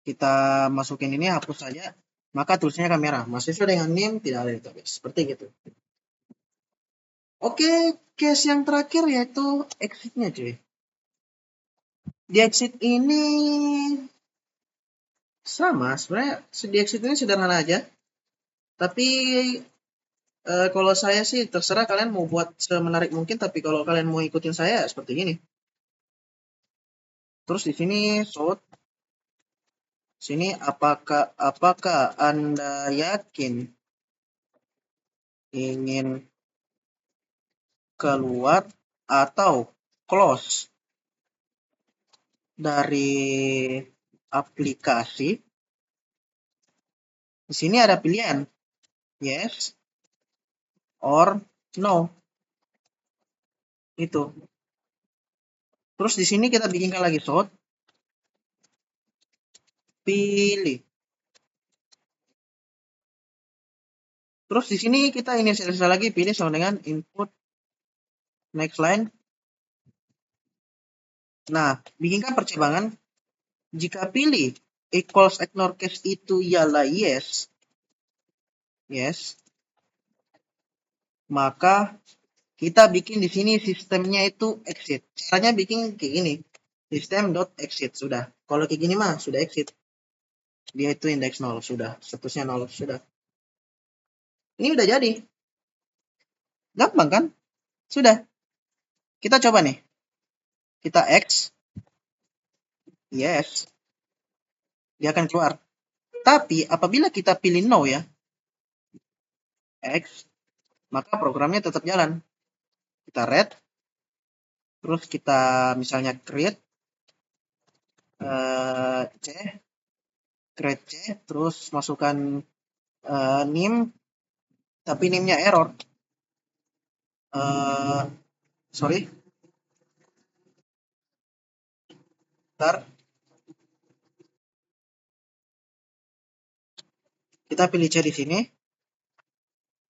A: Kita masukin ini, hapus saja. Maka tulisannya akan merah. Mahasiswa dengan NIM tidak ada database. Seperti gitu. Oke, case yang terakhir yaitu exit-nya cuy. Di exit ini sama, sebenarnya di exit ini sederhana aja. Tapi kalau saya sih terserah kalian mau buat semenarik mungkin, tapi kalau kalian mau ikutin saya seperti ini. Terus di sini shoot, sini apakah Anda yakin ingin keluar atau close dari aplikasi? Di sini ada pilihan yes or no. Itu. Terus di sini kita bikinkan lagi shot. Pilih. Terus di sini kita inisialisasi lagi, pilih sama dengan input next line. Nah, bikinkan percabangan. Jika pilih equals ignore case itu ialah yes, maka kita bikin di sini sistemnya itu exit. Caranya bikin kayak gini. System.exit sudah. Kalau kayak gini mah sudah exit. Dia itu index 0 sudah, statusnya 0 sudah. Ini udah jadi. Gampang kan? Sudah. Kita coba nih. Kita X. Yes. Dia akan keluar. Tapi apabila kita pilih no ya. X. Maka programnya tetap jalan. Kita red. Terus kita misalnya create. C. Create C. Terus masukkan name. Tapi name-nya error. Sorry. Bentar. Kita pilih C di sini.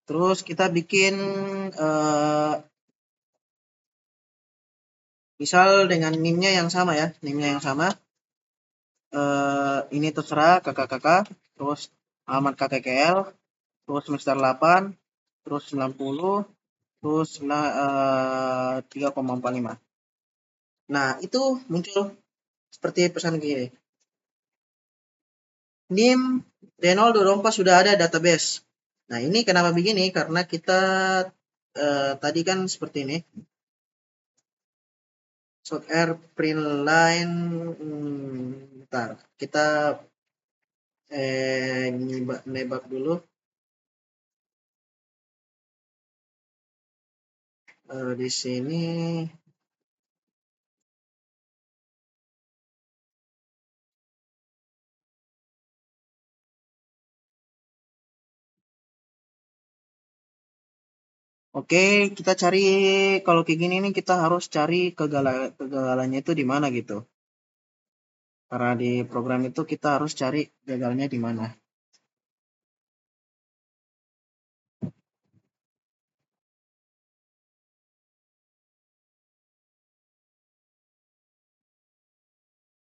A: Terus kita bikin misal dengan NIM-nya yang sama ya. NIM-nya yang sama. Ini terserah kakak-kakak. Terus alamat KKKL. Terus semester 8. Terus 90. Terus 3,45. Nah, itu muncul seperti pesan gini. NIM D024 sudah ada database. Nah, ini kenapa begini? Karena kita tadi kan seperti ini. Short air print line. Bentar, kita nebak dulu. Di sini oke, kita cari kalau kayak gini nih kita harus cari kegagalannya itu di mana gitu. Karena di program itu kita harus cari gagalnya di mana.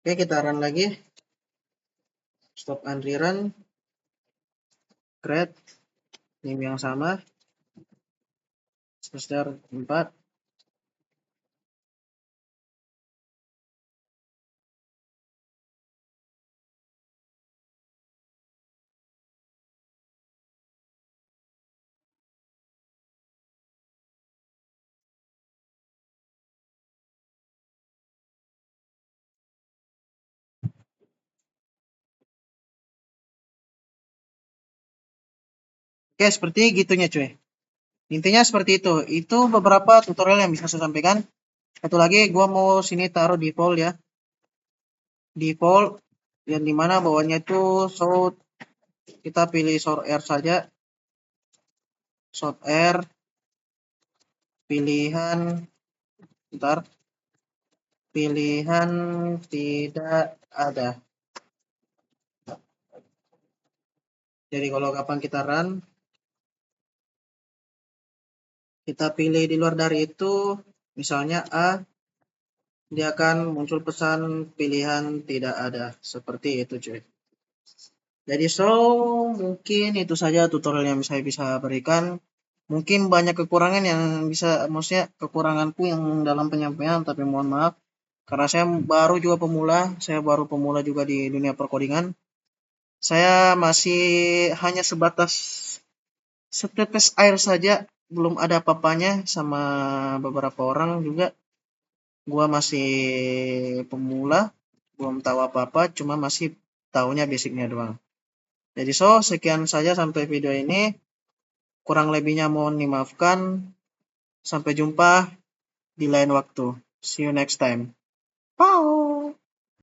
A: Oke, kita run lagi. Stop and rerun. Create name yang sama. Semester 4. Oke, seperti gitunya cuy. Intinya seperti itu. Itu beberapa tutorial yang bisa saya sampaikan. Satu lagi, gua mau sini taruh default ya. Default yang dimana bawahnya itu sort. Kita pilih sort air saja. Sort air. Pilihan. Bentar. Pilihan tidak ada. Jadi kalau kapan kita run. Kita pilih di luar dari itu. Misalnya A. Dia akan muncul pesan pilihan tidak ada. Seperti itu cuy. Jadi mungkin itu saja tutorial yang saya bisa berikan. Mungkin banyak kekurangan yang bisa, maksudnya kekuranganku yang dalam penyampaian, tapi mohon maaf. Karena saya baru pemula juga di dunia perkodingan. Saya masih hanya sebatas setetes air saja, belum ada apa-apanya sama beberapa orang juga. Gua masih pemula, belum tahu apa-apa, cuma masih tahunya basicnya doang. Jadi sekian saja sampai video ini. Kurang lebihnya mohon dimaafkan. Sampai jumpa di lain waktu. See you next time. Bye.